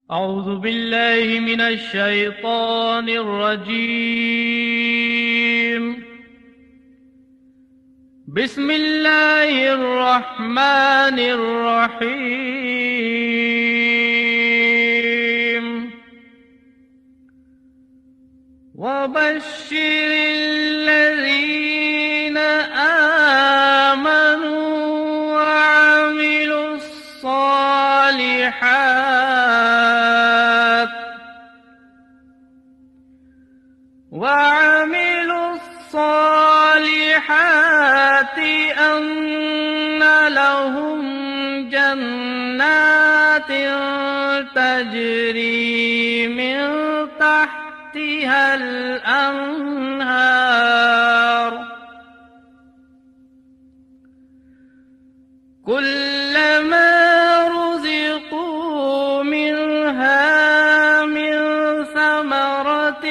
أعوذ بالله من الشيطان الرجيم. بسم الله الرحمن الرحيم. وبشر الذين آمنوا وعملوا الصالحات أن لهم جنات تجري من تحتها الأنهار كلما رزقوا منها من ثمرة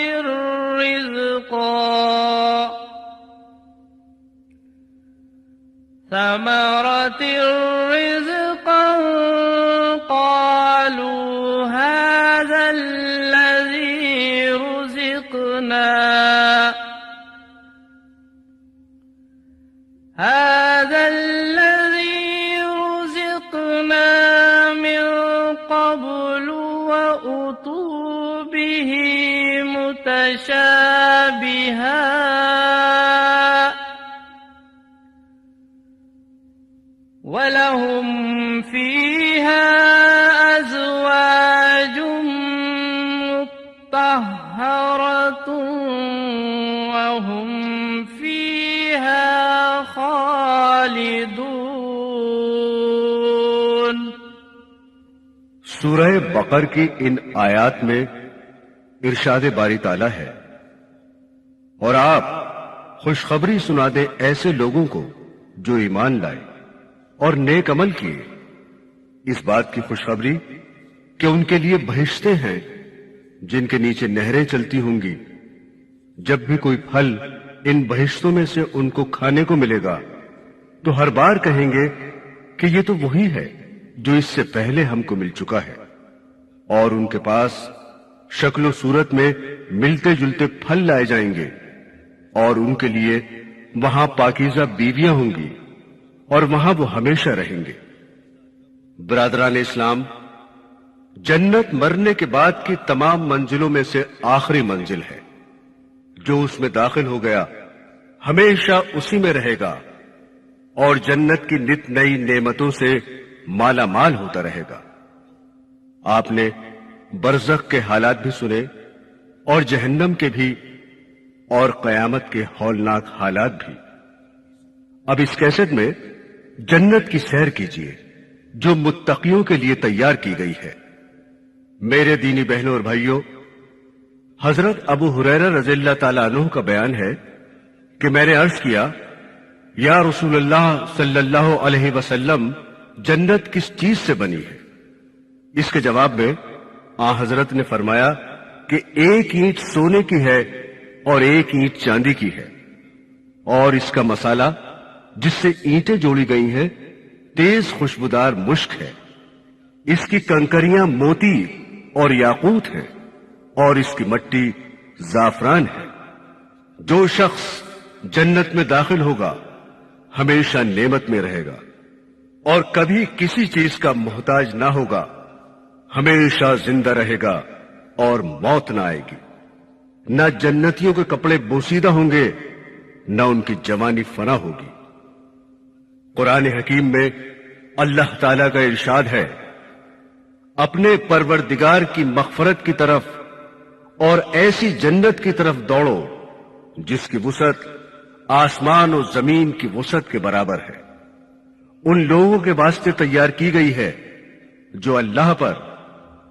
رزقا قالوا هذا الذي رزقنا من قبل وأتوا به متشابها وَلَهُمْ فِيهَا أَزْوَاجٌ مُطَهَّرَةٌ وَهُمْ فِيهَا خَالِدُونَ۔ سورہ بقر کی ان آیات میں ارشاد باری تعالیٰ ہے، اور آپ خوشخبری سنا دیں ایسے لوگوں کو جو ایمان لائے اور نیک عمل کیے، اس بات کی خوشخبری کہ ان کے لیے بہشتیں ہیں جن کے نیچے نہریں چلتی ہوں گی۔ جب بھی کوئی پھل ان بہشتوں میں سے ان کو کھانے کو ملے گا تو ہر بار کہیں گے کہ یہ تو وہی ہے جو اس سے پہلے ہم کو مل چکا ہے، اور ان کے پاس شکل و صورت میں ملتے جلتے پھل لائے جائیں گے، اور ان کے لیے وہاں پاکیزہ بیویاں ہوں گی، اور وہاں وہ ہمیشہ رہیں گے۔ برادران اسلام، جنت مرنے کے بعد کی تمام منزلوں میں سے آخری منزل ہے۔ جو اس میں داخل ہو گیا ہمیشہ اسی میں رہے گا، اور جنت کی نت نئی نعمتوں سے مالا مال ہوتا رہے گا۔ آپ نے برزخ کے حالات بھی سنے، اور جہنم کے بھی، اور قیامت کے ہولناک حالات بھی۔ اب اس کیسٹ میں جنت کی سیر کیجیے جو متقیوں کے لیے تیار کی گئی ہے۔ میرے دینی بہنوں اور بھائیوں، حضرت ابو ہریرہ رضی اللہ تعالیٰ عنہ کا بیان ہے کہ میں نے عرض کیا، یا رسول اللہ صلی اللہ علیہ وسلم، جنت کس چیز سے بنی ہے؟ اس کے جواب میں آن حضرت نے فرمایا کہ ایک اینٹ سونے کی ہے اور ایک اینٹ چاندی کی ہے، اور اس کا مسالہ جس سے اینٹیں جوڑی گئی ہیں تیز خوشبودار مشک ہے، اس کی کنکریاں موتی اور یاقوت ہیں، اور اس کی مٹی زعفران ہے۔ جو شخص جنت میں داخل ہوگا ہمیشہ نعمت میں رہے گا اور کبھی کسی چیز کا محتاج نہ ہوگا، ہمیشہ زندہ رہے گا اور موت نہ آئے گی۔ نہ جنتیوں کے کپڑے بوسیدہ ہوں گے، نہ ان کی جوانی فنا ہوگی۔ قرآن حکیم میں اللہ تعالیٰ کا ارشاد ہے، اپنے پروردگار کی مغفرت کی طرف اور ایسی جنت کی طرف دوڑو جس کی وسعت آسمان و زمین کی وسعت کے برابر ہے۔ ان لوگوں کے واسطے تیار کی گئی ہے جو اللہ پر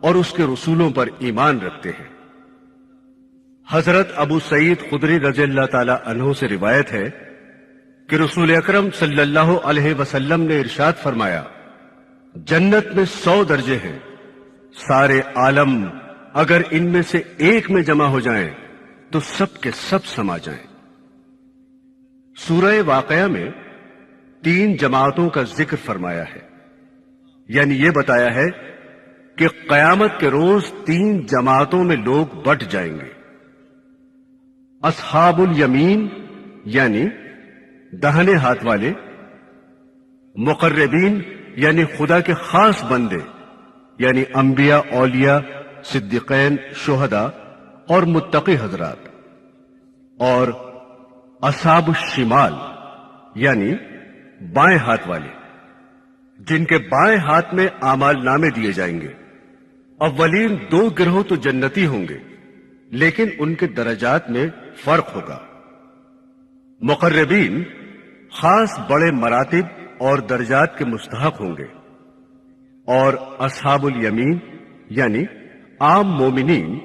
اور اس کے رسولوں پر ایمان رکھتے ہیں۔ حضرت ابو سعید خدری رضی اللہ تعالی عنہ سے روایت ہے کہ رسول اکرم صلی اللہ علیہ وسلم نے ارشاد فرمایا، جنت میں 100 درجے ہیں، سارے عالم اگر ان میں سے ایک میں جمع ہو جائیں تو سب کے سب سما جائیں۔ سورہ واقعہ میں 3 جماعتوں کا ذکر فرمایا ہے، یعنی یہ بتایا ہے کہ قیامت کے روز 3 جماعتوں میں لوگ بٹ جائیں گے۔ اصحاب الیمین یعنی داہنے ہاتھ والے، مقربین یعنی خدا کے خاص بندے یعنی انبیاء، اولیاء، صدیقین، شہداء اور متقی حضرات، اور اصحاب الشمال یعنی بائیں ہاتھ والے، جن کے بائیں ہاتھ میں اعمال نامے دیے جائیں گے۔ اولین 2 گروہ تو جنتی ہوں گے، لیکن ان کے درجات میں فرق ہوگا۔ مقربین خاص بڑے مراتب اور درجات کے مستحق ہوں گے، اور اصحاب الیمین یعنی عام مومنین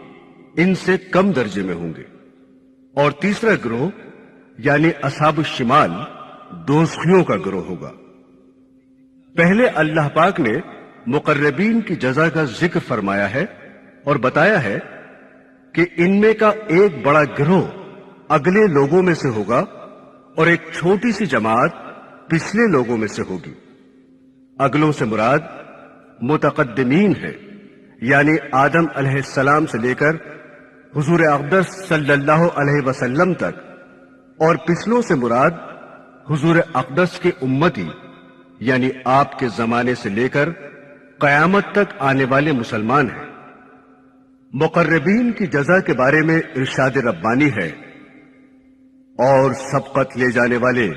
ان سے کم درجے میں ہوں گے۔ اور تیسرا گروہ یعنی اصحاب الشمال دوزخیوں کا گروہ ہوگا۔ پہلے اللہ پاک نے مقربین کی جزا کا ذکر فرمایا ہے اور بتایا ہے کہ ان میں کا ایک بڑا گروہ اگلے لوگوں میں سے ہوگا اور ایک چھوٹی سی جماعت پچھلے لوگوں میں سے ہوگی۔ اگلوں سے مراد متقدمین ہے، یعنی آدم علیہ السلام سے لے کر حضور اقدس صلی اللہ علیہ وسلم تک، اور پچھلوں سے مراد حضور اقدس کے امتی یعنی آپ کے زمانے سے لے کر قیامت تک آنے والے مسلمان ہیں۔ مقربین کی جزا کے بارے میں ارشاد ربانی ہے، اور سبقت لے جانے والے،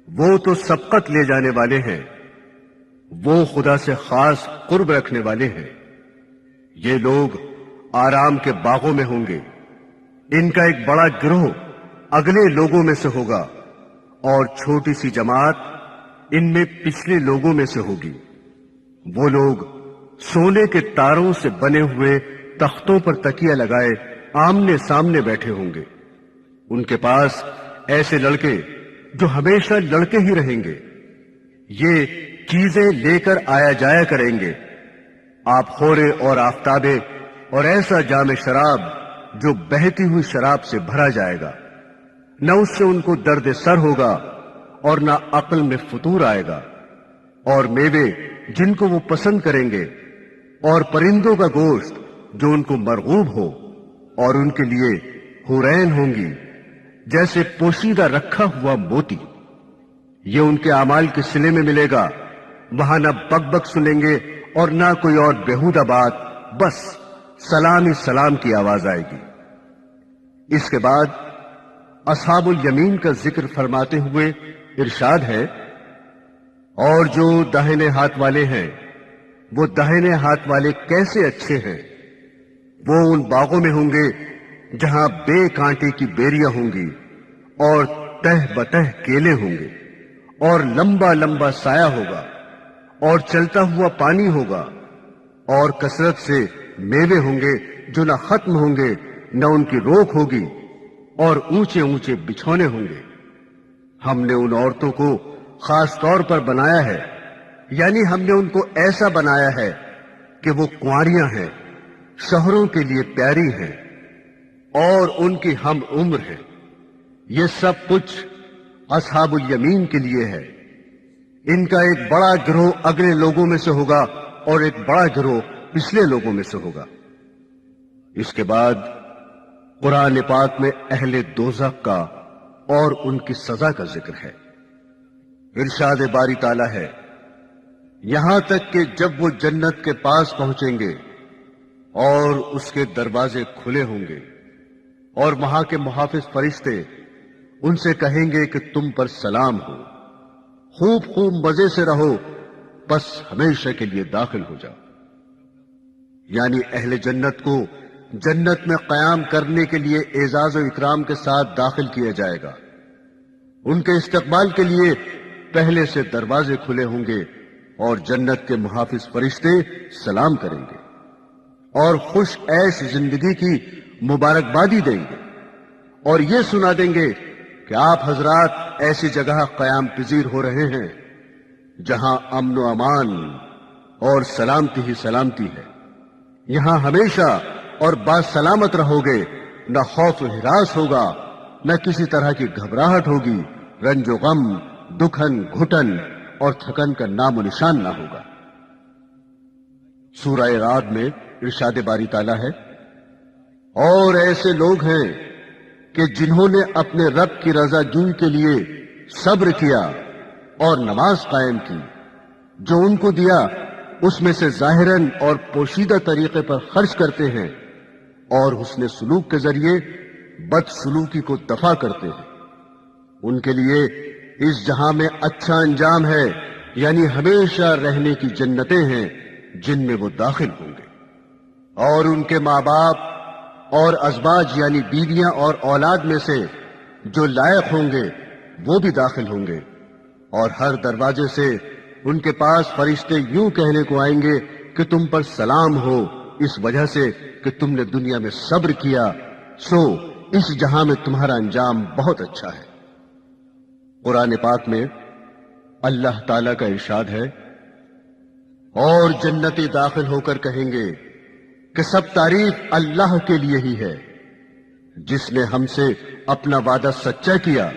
وہ تو سبقت لے جانے والے ہیں، وہ خدا سے خاص قرب رکھنے والے ہیں۔ یہ لوگ آرام کے باغوں میں ہوں گے۔ ان کا ایک بڑا گروہ اگلے لوگوں میں سے ہوگا اور چھوٹی سی جماعت ان میں پچھلے لوگوں میں سے ہوگی۔ وہ لوگ سونے کے تاروں سے بنے ہوئے تختوں پر تکیہ لگائے آمنے سامنے بیٹھے ہوں گے۔ ان کے پاس ایسے لڑکے جو ہمیشہ لڑکے ہی رہیں گے، یہ چیزیں لے کر آیا جایا کریں گے، آپ خورے اور آفتابے، اور ایسا جام شراب جو بہتی ہوئی شراب سے بھرا جائے گا، نہ اس سے ان کو درد سر ہوگا اور نہ عقل میں فطور آئے گا، اور میوے جن کو وہ پسند کریں گے، اور پرندوں کا گوشت جو ان کو مرغوب ہو، اور ان کے لیے حورین ہوں گی جیسے پوشیدہ رکھا ہوا موتی۔ یہ ان کے اعمال کے صلے میں ملے گا، وہاں نہ بک بک سنیں گے اور نہ کوئی اور بیہودہ بات، بس سلام ہی سلام کی آواز آئے گی۔ اس کے بعد اصحاب الیمین کا ذکر فرماتے ہوئے ارشاد ہے، اور جو داہنے ہاتھ والے ہیں، وہ داہنے ہاتھ والے کیسے اچھے ہیں، وہ ان باغوں میں ہوں گے جہاں بے کانٹے کی بیریاں ہوں گی، اور تہ بتہ کیلے ہوں گے، اور لمبا لمبا سایہ ہوگا، اور چلتا ہوا پانی ہوگا، اور کثرت سے میوے ہوں گے جو نہ ختم ہوں گے نہ ان کی روک ہوگی، اور اونچے اونچے بچھونے ہوں گے۔ ہم نے ان عورتوں کو خاص طور پر بنایا ہے، یعنی ہم نے ان کو ایسا بنایا ہے کہ وہ کنواریاں ہیں، شوہروں کے لیے پیاری ہیں، اور ان کی ہم عمر ہے۔ یہ سب کچھ اصحاب الیمین کے لیے ہے۔ ان کا ایک بڑا گروہ اگلے لوگوں میں سے ہوگا اور ایک بڑا گروہ پچھلے لوگوں میں سے ہوگا۔ اس کے بعد قرآن پاک میں اہل دوزخ کا اور ان کی سزا کا ذکر ہے۔ ارشاد باری تعالیٰ ہے، یہاں تک کہ جب وہ جنت کے پاس پہنچیں گے اور اس کے دروازے کھلے ہوں گے، اور وہاں کے محافظ فرشتے ان سے کہیں گے کہ تم پر سلام ہو، خوب خوب مزے سے رہو، بس ہمیشہ کے لیے داخل ہو جاؤ۔ یعنی اہل جنت کو جنت میں قیام کرنے کے لیے اعزاز و اکرام کے ساتھ داخل کیا جائے گا۔ ان کے استقبال کے لیے پہلے سے دروازے کھلے ہوں گے، اور جنت کے محافظ فرشتے سلام کریں گے اور خوش عیش زندگی کی مبارکبادی دیں گے، اور یہ سنا دیں گے کہ آپ حضرات ایسی جگہ قیام پذیر ہو رہے ہیں جہاں امن و امان اور سلامتی ہی سلامتی ہے۔ یہاں ہمیشہ اور باسلامت رہو گے، نہ خوف و ہراس ہوگا، نہ کسی طرح کی گھبراہٹ ہوگی، رنج و غم، دکھن، گھٹن اور تھکن کا نام و نشان نہ ہوگا۔ سورہ رعد میں ارشاد باری تعالیٰ ہے، اور ایسے لوگ ہیں کہ جنہوں نے اپنے رب کی رضا جوئی کے لیے صبر کیا اور نماز قائم کی، جو ان کو دیا اس میں سے ظاہراً اور پوشیدہ طریقے پر خرچ کرتے ہیں، اور حسن سلوک کے ذریعے بد سلوکی کو دفع کرتے ہیں۔ ان کے لیے اس جہاں میں اچھا انجام ہے، یعنی ہمیشہ رہنے کی جنتیں ہیں جن میں وہ داخل ہوں گے، اور ان کے ماں باپ اور ازواج یعنی بیویاں اور اولاد میں سے جو لائق ہوں گے وہ بھی داخل ہوں گے، اور ہر دروازے سے ان کے پاس فرشتے یوں کہنے کو آئیں گے کہ تم پر سلام ہو، اس وجہ سے کہ تم نے دنیا میں صبر کیا، سو اس جہاں میں تمہارا انجام بہت اچھا ہے۔ قرآن پاک میں اللہ تعالیٰ کا ارشاد ہے، اور جنتی داخل ہو کر کہیں گے کہ سب تعریف اللہ کے لیے ہی ہے، جس نے ہم سے اپنا وعدہ سچا کیا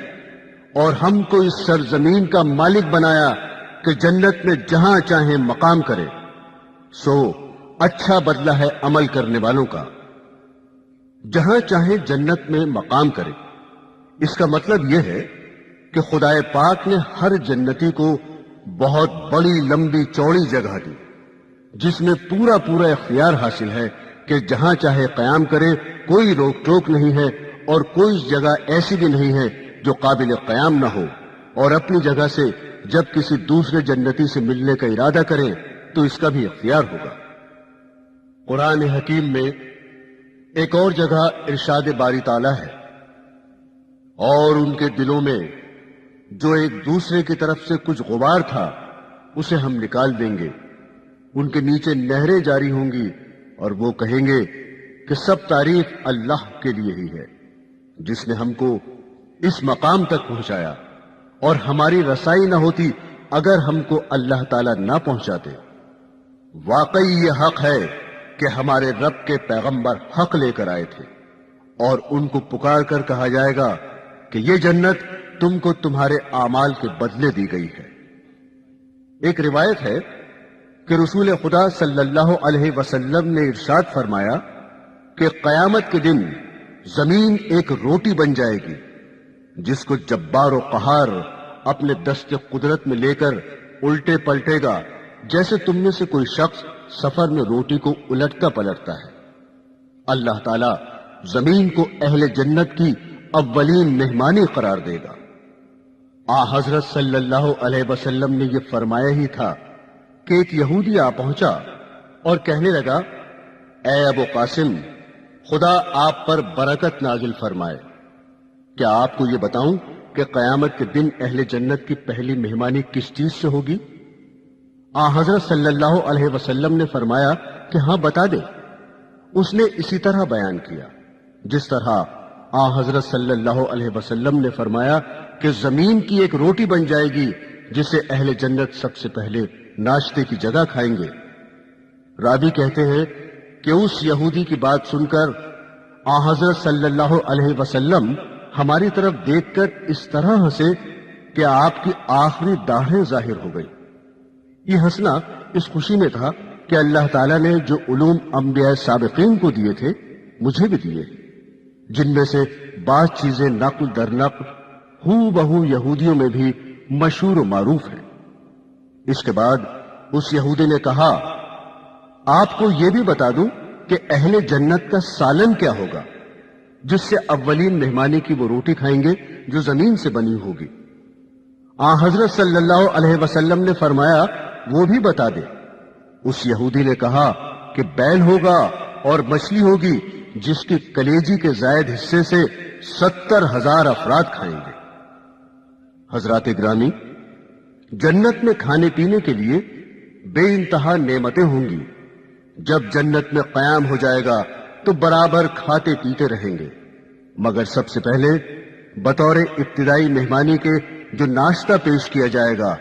اور ہم کو اس سرزمین کا مالک بنایا کہ جنت میں جہاں چاہیں مقام کرے، سو اچھا بدلہ ہے عمل کرنے والوں کا۔ جہاں چاہیں جنت میں مقام کرے، اس کا مطلب یہ ہے کہ خدائے پاک نے ہر جنتی کو بہت بڑی لمبی چوڑی جگہ دی، جس میں پورا اختیار حاصل ہے کہ جہاں چاہے قیام کرے، کوئی روک ٹوک نہیں ہے، اور کوئی جگہ ایسی بھی نہیں ہے جو قابل قیام نہ ہو، اور اپنی جگہ سے جب کسی دوسرے جنتی سے ملنے کا ارادہ کریں تو اس کا بھی اختیار ہوگا۔ قرآن حکیم میں ایک اور جگہ ارشاد باری تعالیٰ ہے، اور ان کے دلوں میں جو ایک دوسرے کی طرف سے کچھ غبار تھا اسے ہم نکال دیں گے، ان کے نیچے نہریں جاری ہوں گی، اور وہ کہیں گے کہ سب تعریف اللہ کے لیے ہی ہے، جس نے ہم کو اس مقام تک پہنچایا، اور ہماری رسائی نہ ہوتی اگر ہم کو اللہ تعالیٰ نہ پہنچاتے۔ واقعی یہ حق ہے کہ ہمارے رب کے پیغمبر حق لے کر آئے تھے، اور ان کو پکار کر کہا جائے گا کہ یہ جنت تم کو تمہارے اعمال کے بدلے دی گئی ہے۔ ایک روایت ہے کہ رسول خدا صلی اللہ علیہ وسلم نے ارشاد فرمایا کہ قیامت کے دن زمین ایک روٹی بن جائے گی، جس کو جبار و قہار اپنے دست قدرت میں لے کر الٹے پلٹے گا، جیسے تم میں سے کوئی شخص سفر میں روٹی کو الٹتا پلٹتا ہے۔ اللہ تعالیٰ زمین کو اہل جنت کی اولین مہمانی قرار دے گا۔ حضرت صلی اللہ علیہ وسلم نے یہ فرمایا ہی تھا کہ ایک یہودی آ پہنچا اور کہنے لگا، اے ابو قاسم، خدا آپ پر برکت نازل فرمائے، کیا آپ کو یہ بتاؤں کہ قیامت کے دن اہل جنت کی پہلی مہمانی کس چیز سے ہوگی؟ حضرت صلی اللہ علیہ وسلم نے فرمایا کہ ہاں بتا دے۔ اس نے اسی طرح بیان کیا جس طرح حضرت صلی اللہ علیہ وسلم نے فرمایا کہ زمین کی ایک روٹی بن جائے گی جسے اہل جنت سب سے پہلے ناشتے کی جگہ کھائیں گے۔ راوی کہتے ہیں کہ اس یہودی کی بات سن کر حضرت صلی اللہ علیہ وسلم ہماری طرف دیکھ کر اس طرح ہنسے کہ آپ کی آخری داڑھیں ظاہر ہو گئی۔ یہ ہنسنا اس خوشی میں تھا کہ اللہ تعالیٰ نے جو علوم انبیاء سابقین کو دیے تھے مجھے بھی دیے، جن میں سے بعض چیزیں نقل در نقل ہو بہو یہودیوں میں بھی مشہور و معروف ہیں۔ اس کے بعد اس یہودی نے کہا، آپ کو یہ بھی بتا دوں کہ اہل جنت کا سالن کیا ہوگا، جس سے اولین مہمانی کی وہ روٹی کھائیں گے جو زمین سے بنی ہوگی۔ حضرت صلی اللہ علیہ وسلم نے فرمایا، وہ بھی بتا دے۔ اس یہودی نے کہا کہ بیل ہوگا اور مچھلی ہوگی جس کی کلیجی کے زائد حصے سے 70,000 افراد کھائیں گے۔ حضرات گرامی، جنت میں کھانے پینے کے لیے بے انتہا نعمتیں ہوں گی۔ جب جنت میں قیام ہو جائے گا تو برابر کھاتے پیتے رہیں گے، مگر سب سے پہلے بطور ابتدائی مہمانی کے جو ناشتہ پیش کیا جائے گا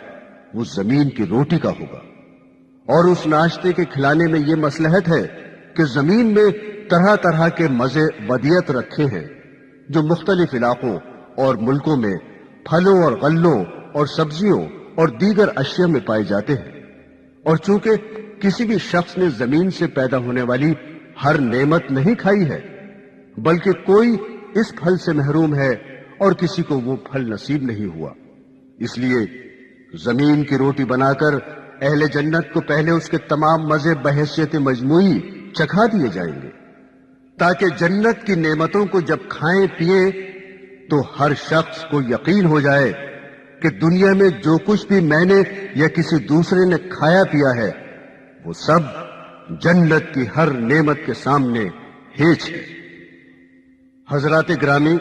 وہ زمین کی روٹی کا ہوگا، اور اس ناشتے کے کھلانے میں یہ مصلحت ہے کہ زمین میں طرح طرح کے مزے ودیت رکھے ہیں جو مختلف علاقوں اور ملکوں میں پھلوں اور غلوں اور سبزیوں اور دیگر اشیاء میں پائے جاتے ہیں، اور چونکہ کسی بھی شخص نے زمین سے پیدا ہونے والی ہر نعمت نہیں کھائی ہے، بلکہ کوئی اس پھل سے محروم ہے اور کسی کو وہ پھل نصیب نہیں ہوا۔ اس لیے زمین کی روٹی بنا کر اہل جنت کو پہلے اس کے تمام مزے بحیثیت مجموعی چکھا دیے جائیں گے، تاکہ جنت کی نعمتوں کو جب کھائیں پیئیں تو ہر شخص کو یقین ہو جائے کہ دنیا میں جو کچھ بھی میں نے یا کسی دوسرے نے کھایا پیا ہے وہ سب جنت کی ہر نعمت کے سامنے ہیچ ہے۔ حضرات گرامی،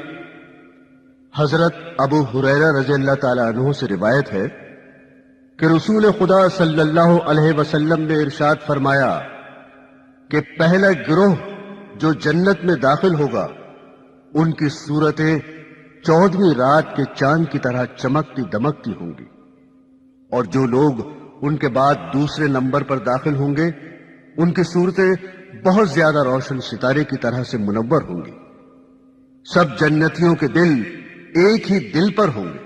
حضرت ابو ہریرہ رضی اللہ تعالی عنہ سے روایت ہے کہ رسول خدا صلی اللہ علیہ وسلم نے ارشاد فرمایا کہ پہلا گروہ جو جنت میں داخل ہوگا ان کی صورتیں 14ویں رات کے چاند کی طرح چمکتی دمکتی ہوں گی، اور جو لوگ ان کے بعد دوسرے نمبر پر داخل ہوں گے ان کی صورتیں بہت زیادہ روشن ستارے کی طرح سے منور ہوں گی۔ سب جنتیوں کے دل ایک ہی دل پر ہوں گے،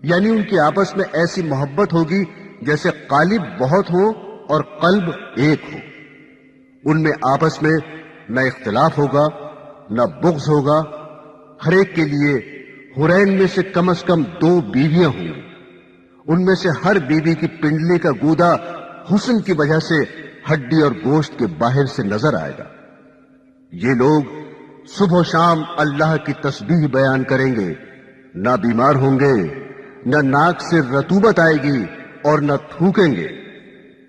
یعنی ان کی آپس میں ایسی محبت ہوگی جیسے قالب بہت ہو اور قلب ایک ہو۔ ان میں آپس میں نہ اختلاف ہوگا نہ بغض ہوگا۔ ہر ایک کے لیے حورین میں سے کم 2 بیویاں ہوں گی، ان میں سے ہر بیوی کی پنڈلی کا گودا حسن کی وجہ سے ہڈی اور گوشت کے باہر سے نظر آئے گا۔ یہ لوگ صبح و شام اللہ کی تسبیح بیان کریں گے، نہ بیمار ہوں گے، نہ ناک سے رطوبت آئے گی اور نہ تھوکیں گے۔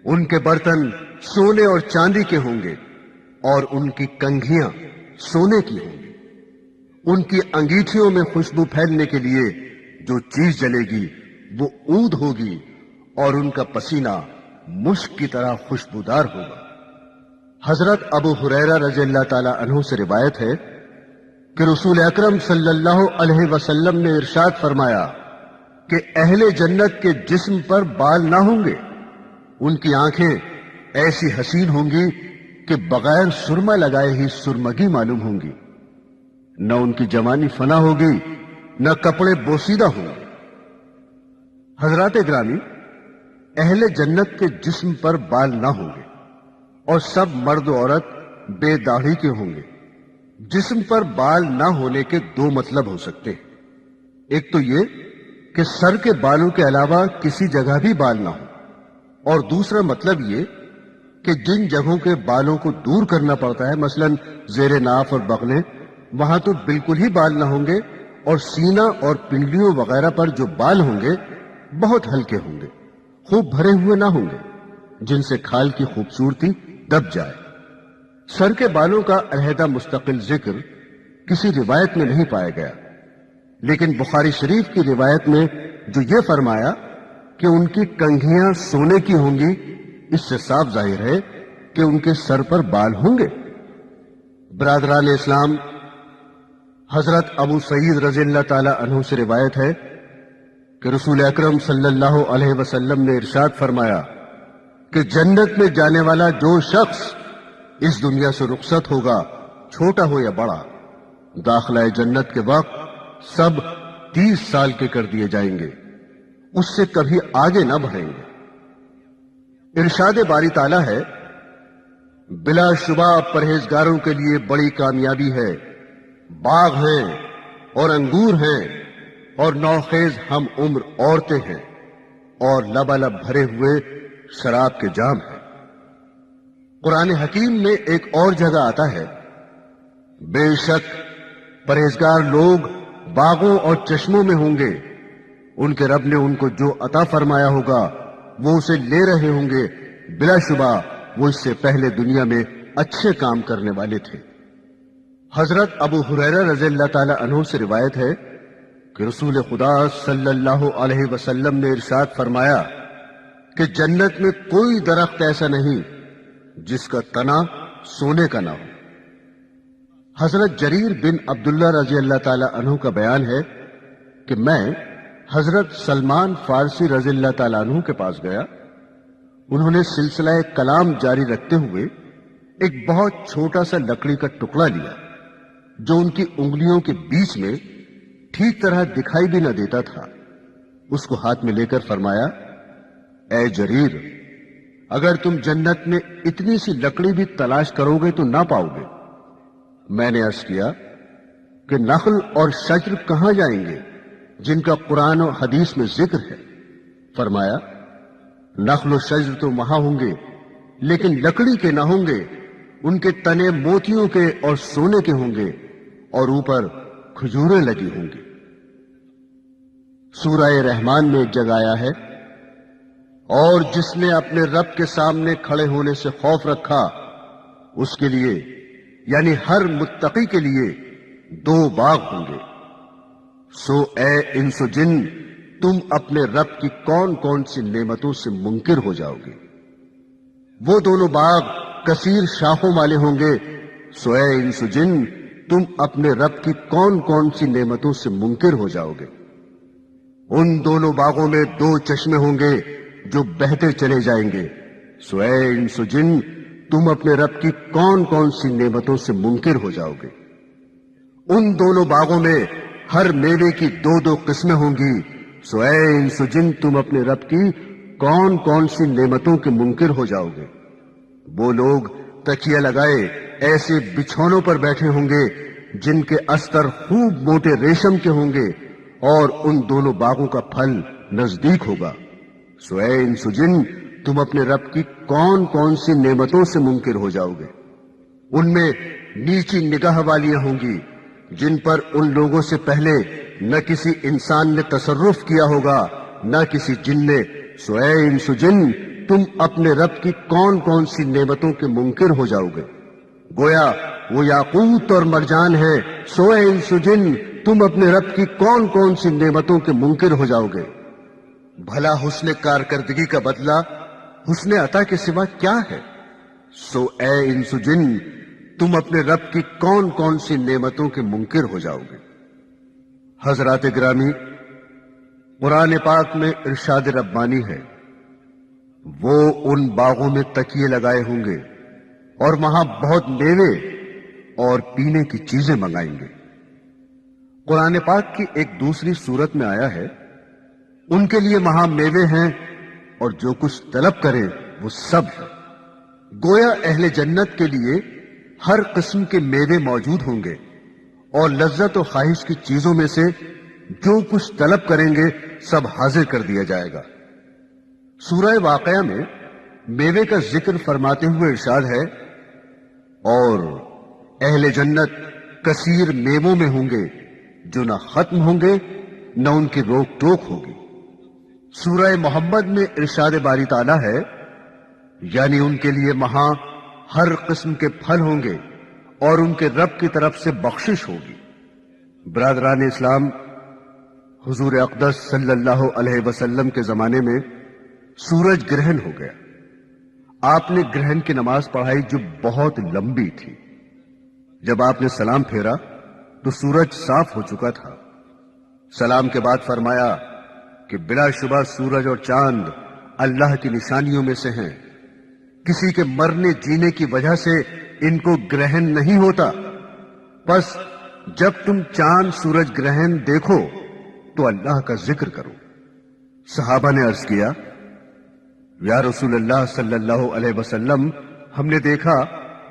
ان کے برتن سونے اور چاندی کے ہوں گے اور ان کی کنگھیاں سونے کی ہوں گی۔ ان کی انگیٹھیوں میں خوشبو پھیلنے کے لیے جو چیز جلے گی وہ عود ہوگی اور ان کا پسینہ مشک کی طرح خوشبودار ہوگا۔ حضرت ابو ہریرہ رضی اللہ تعالی عنہ سے روایت ہے کہ رسول اکرم صلی اللہ علیہ وسلم نے ارشاد فرمایا کہ اہل جنت کے جسم پر بال نہ ہوں گے، ان کی آنکھیں ایسی حسین ہوں گی کہ بغیر سرما لگائے ہی سرمگی معلوم ہوں گی، نہ ان کی جوانی فنا ہوگی نہ کپڑے بوسیدہ ہوں گے۔ حضرات گرامی، اہل جنت کے جسم پر بال نہ ہوں گے اور سب مرد و عورت بے داڑھی کے ہوں گے۔ جسم پر بال نہ ہونے کے 2 مطلب ہو سکتے ہیں۔ ایک تو یہ کہ سر کے بالوں کے علاوہ کسی جگہ بھی بال نہ ہو، اور دوسرا مطلب یہ کہ جن جگہوں کے بالوں کو دور کرنا پڑتا ہے، مثلا زیر ناف اور بغلیں، وہاں تو بالکل ہی بال نہ ہوں گے، اور سینہ اور پنڈلیوں وغیرہ پر جو بال ہوں گے بہت ہلکے ہوں گے، خوب بھرے ہوئے نہ ہوں گے جن سے کھال کی خوبصورتی دب جائے۔ سر کے بالوں کا علیحدہ مستقل ذکر کسی روایت میں نہیں پایا گیا، لیکن بخاری شریف کی روایت میں جو یہ فرمایا کہ ان کی کنگھیاں سونے کی ہوں گی، اس سے صاف ظاہر ہے کہ ان کے سر پر بال ہوں گے۔ برادران اسلام، حضرت ابو سعید رضی اللہ تعالی عنہ سے روایت ہے کہ رسول اکرم صلی اللہ علیہ وسلم نے ارشاد فرمایا کہ جنت میں جانے والا جو شخص اس دنیا سے رخصت ہوگا، چھوٹا ہو یا بڑا، داخلہ جنت کے وقت سب 30 سال کے کر دیے جائیں گے، اس سے کبھی آگے نہ بڑھیں گے۔ ارشاد باری تعالیٰ ہے، بلا شبہ پرہیزگاروں کے لیے بڑی کامیابی ہے، باغ ہیں اور انگور ہیں اور نوخیز ہم عمر عورتیں ہیں اور لبالب بھرے ہوئے شراب کے جام ہیں۔ قرآن حکیم میں ایک اور جگہ آتا ہے، بے شک پرہیزگار لوگ باغوں اور چشموں میں ہوں گے، ان کے رب نے ان کو جو عطا فرمایا ہوگا وہ اسے لے رہے ہوں گے، بلا شبہ وہ اس سے پہلے دنیا میں اچھے کام کرنے والے تھے۔ حضرت ابو ہریرہ رضی اللہ تعالی عنہ سے روایت ہے کہ رسول خدا صلی اللہ علیہ وسلم نے ارشاد فرمایا کہ جنت میں کوئی درخت ایسا نہیں جس کا تنا سونے کا نہ ہو۔ حضرت جریر بن عبداللہ رضی اللہ تعالی عنہ کا بیان ہے کہ میں حضرت سلمان فارسی رضی اللہ تعالی عنہ کے پاس گیا۔ انہوں نے سلسلہ کلام جاری رکھتے ہوئے ایک بہت چھوٹا سا لکڑی کا ٹکڑا لیا جو ان کی انگلیوں کے بیچ میں ٹھیک طرح دکھائی بھی نہ دیتا تھا۔ اس کو ہاتھ میں لے کر فرمایا، اے جریر، اگر تم جنت میں اتنی سی لکڑی بھی تلاش کرو گے تو نہ پاؤ گے۔ میں نے عرض کیا کہ نخل اور شجر کہاں جائیں گے جن کا قرآن و حدیث میں ذکر ہے؟ فرمایا نخل و شجر تو وہاں ہوں گے لیکن لکڑی کے نہ ہوں گے، ان کے تنے موتیوں کے اور سونے کے ہوں گے اور اوپر کھجوریں لگی ہوں گی۔ سورہ رحمان میں ایک جگہ آیا ہے، اور جس نے اپنے رب کے سامنے کھڑے ہونے سے خوف رکھا اس کے لیے یعنی ہر متقی کے لیے 2 باغ ہوں گے۔ سو اے انس و جن، تم اپنے رب کی کون کون سی نعمتوں سے منکر ہو جاؤ گے؟ وہ دونوں باغ کثیر شاخوں والے ہوں گے۔ سو اے انس و جن، تم اپنے رب کی کون کون سی نعمتوں سے منکر ہو جاؤ گے؟ ان دونوں باغوں میں 2 چشمے ہوں گے جو بہتے چلے جائیں گے۔ سو اے انس و جن، تم اپنے رب کی کون کون سی نعمتوں سے منکر ہو جاؤ گے؟ ان دونوں باغوں میں ہر میوے کی 2 قسمیں ہوں گی۔ سو اے انس و جن، تم اپنے رب کی کون کون سی نعمتوں کے منکر ہو جاؤ گے؟ وہ لوگ تکیہ لگائے ایسے بچھونوں پر بیٹھے ہوں گے جن کے استر خوب موٹے ریشم کے ہوں گے، اور ان دونوں باغوں کا پھل نزدیک ہوگا۔ سو اے انس و جن، تم اپنے رب کی کون کون سی نعمتوں سے منکر ہو جاؤ گے؟ ان میں نیچی نگاہ والیاں ہوں گی جن پر ان لوگوں سے پہلے نہ کسی انسان نے تصرف کیا ہوگا نہ کسی جن نے۔ سو اے انس و جن، تم اپنے رب کی کون کون سی نعمتوں کے منکر ہو جاؤ گے؟ گویا وہ یاقوت اور مرجان ہے۔ سو اے انس و جن، تم اپنے رب کی کون کون سی نعمتوں کے منکر ہو جاؤ گے؟ بھلا حسن کارکردگی کا بدلہ حسن عطا کے سوا کیا ہے؟ سو اے انس و جن، تم اپنے رب کی کون کون سی نعمتوں کے منکر ہو جاؤ گے؟ حضرات گرامی، قرآن پاک میں ارشاد ربانی ہے، وہ ان باغوں میں تکیے لگائے ہوں گے اور وہاں بہت میوے اور پینے کی چیزیں منگائیں گے۔ قرآن پاک کی ایک دوسری صورت میں آیا ہے، ان کے لیے وہاں میوے ہیں اور جو کچھ طلب کرے وہ سب ہے۔ گویا اہل جنت کے لیے ہر قسم کے میوے موجود ہوں گے اور لذت و خواہش کی چیزوں میں سے جو کچھ طلب کریں گے سب حاضر کر دیا جائے گا۔ سورہ واقعہ میں میوے کا ذکر فرماتے ہوئے ارشاد ہے، اور اہل جنت کثیر میووں میں ہوں گے جو نہ ختم ہوں گے نہ ان کی روک ٹوک ہوگی۔ سورہ محمد میں ارشاد باری تعالیٰ ہے، یعنی ان کے لیے وہاں ہر قسم کے پھل ہوں گے اور ان کے رب کی طرف سے بخشش ہوگی۔ برادران اسلام، حضور اقدس صلی اللہ علیہ وسلم کے زمانے میں سورج گرہن ہو گیا۔ آپ نے گرہن کی نماز پڑھائی جو بہت لمبی تھی۔ جب آپ نے سلام پھیرا تو سورج صاف ہو چکا تھا۔ سلام کے بعد فرمایا کہ بلا شبہ سورج اور چاند اللہ کی نشانیوں میں سے ہیں، کسی کے مرنے جینے کی وجہ سے ان کو گرہن نہیں ہوتا، بس جب تم چاند سورج گرہن دیکھو تو اللہ کا ذکر کرو۔ صحابہ نے عرض کیا، یا رسول اللہ صلی اللہ علیہ وسلم، ہم نے دیکھا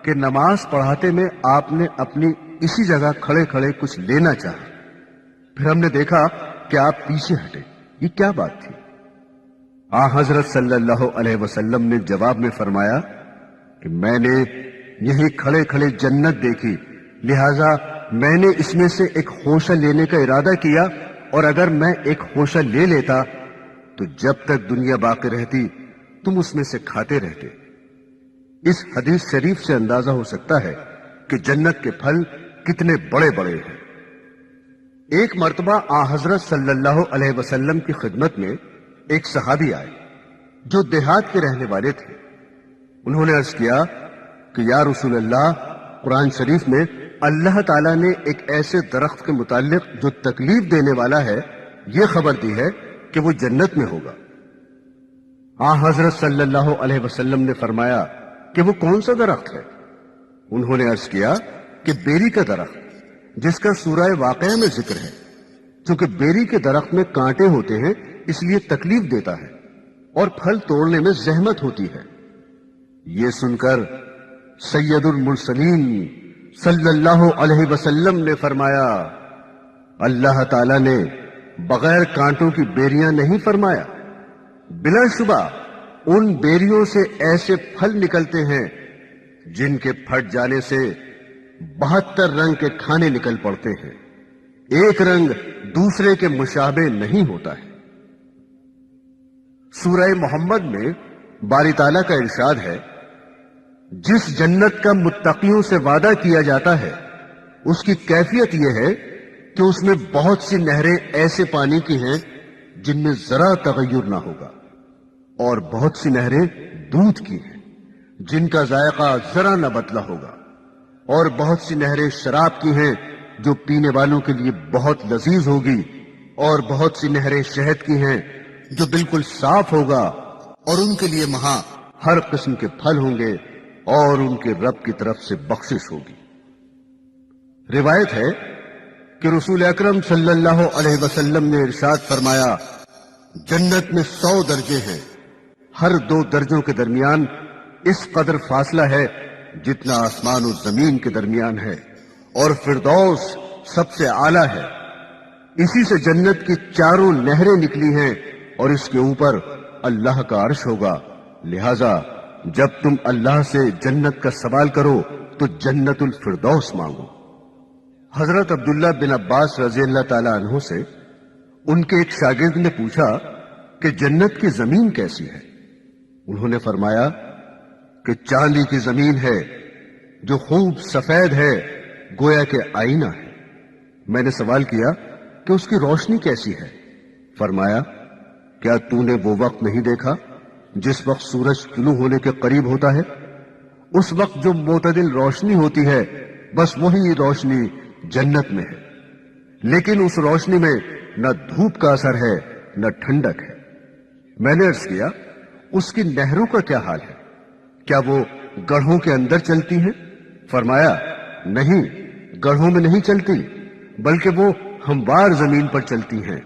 کہ نماز پڑھاتے میں آپ نے اپنی اسی جگہ کھڑے کھڑے کچھ لینا چاہا، پھر ہم نے دیکھا کہ آپ پیچھے ہٹے، یہ کیا بات تھی؟ حضرت صلی اللہ علیہ وسلم نے جواب میں فرمایا کہ میں نے یہیں کھڑے کھڑے جنت دیکھی، لہذا میں نے اس میں سے ایک خوشہ لینے کا ارادہ کیا، اور اگر میں ایک خوشہ لے لیتا تو جب تک دنیا باقی رہتی تم اس میں سے کھاتے رہتے۔ اس حدیث شریف سے اندازہ ہو سکتا ہے کہ جنت کے پھل کتنے بڑے بڑے ہیں۔ ایک مرتبہ حضرت صلی اللہ علیہ وسلم کی خدمت میں ایک صحابی آئے جو دیہات کے رہنے والے تھے۔ انہوں نے عرض کیا کہ یا رسول اللہ، قرآن شریف میں اللہ تعالیٰ نے ایک ایسے درخت کے متعلق جو تکلیف دینے والا ہے یہ خبر دی ہے کہ وہ جنت میں ہوگا۔ حضرت صلی اللہ علیہ وسلم نے فرمایا کہ وہ کون سا درخت ہے؟ انہوں نے عرض کیا کہ بیری کا درخت، جس کا سورہ واقعہ میں ذکر ہے، چونکہ بیری کے درخت میں کانٹے ہوتے ہیں اس لیے تکلیف دیتا ہے اور پھل توڑنے میں زحمت ہوتی ہے۔ یہ سن کر سید المرسلین صلی اللہ علیہ وسلم نے فرمایا، اللہ تعالیٰ نے بغیر کانٹوں کی بیریاں نہیں فرمایا، بلا شبہ ان بیریوں سے ایسے پھل نکلتے ہیں جن کے پھٹ جانے سے 72 رنگ کے کھانے نکل پڑتے ہیں، ایک رنگ دوسرے کے مشابہ نہیں ہوتا ہے۔ سورہ محمد میں باری تعالیٰ کا ارشاد ہے، جس جنت کا متقیوں سے وعدہ کیا جاتا ہے اس کی کیفیت یہ ہے کہ اس میں بہت سی نہریں ایسے پانی کی ہیں جن میں ذرا تغیر نہ ہوگا، اور بہت سی نہریں دودھ کی ہیں جن کا ذائقہ ذرا نہ بدلا ہوگا، اور بہت سی نہریں شراب کی ہیں جو پینے والوں کے لیے بہت لذیذ ہوگی، اور بہت سی نہریں شہد کی ہیں جو بالکل صاف ہوگا، اور ان کے لیے وہاں ہر قسم کے پھل ہوں گے، اور ان کے رب کی طرف سے بخشش ہوگی۔ روایت ہے کہ رسول اکرم صلی اللہ علیہ وسلم نے ارشاد فرمایا، جنت میں 100 درجے ہیں، ہر 2 درجوں کے درمیان اس قدر فاصلہ ہے جتنا آسمان و زمین کے درمیان ہے، اور فردوس سب سے اعلیٰ ہے، اسی سے جنت کی 4 نہریں نکلی ہیں، اور اس کے اوپر اللہ کا عرش ہوگا، لہذا جب تم اللہ سے جنت کا سوال کرو تو جنت الفردوس مانگو۔ حضرت عبداللہ بن عباس رضی اللہ تعالی عنہ سے ان کے ایک شاگرد نے پوچھا کہ جنت کی زمین کیسی ہے؟ انہوں نے فرمایا کہ چاندی کی زمین ہے جو خوب سفید ہے، گویا کہ آئینہ ہے۔ میں نے سوال کیا کہ اس کی روشنی کیسی ہے؟ فرمایا، کیا تو نے وہ وقت نہیں دیکھا جس وقت سورج طلوع ہونے کے قریب ہوتا ہے؟ اس وقت جو معتدل روشنی ہوتی ہے بس وہی روشنی جنت میں ہے، لیکن اس روشنی میں نہ دھوپ کا اثر ہے نہ ٹھنڈک ہے۔ میں نے عرض کیا، اس کی نہروں کا کیا حال ہے؟ کیا وہ گڑھوں کے اندر چلتی ہیں؟ فرمایا، نہیں، گڑھوں میں نہیں چلتی، بلکہ وہ ہموار زمین پر چلتی ہیں،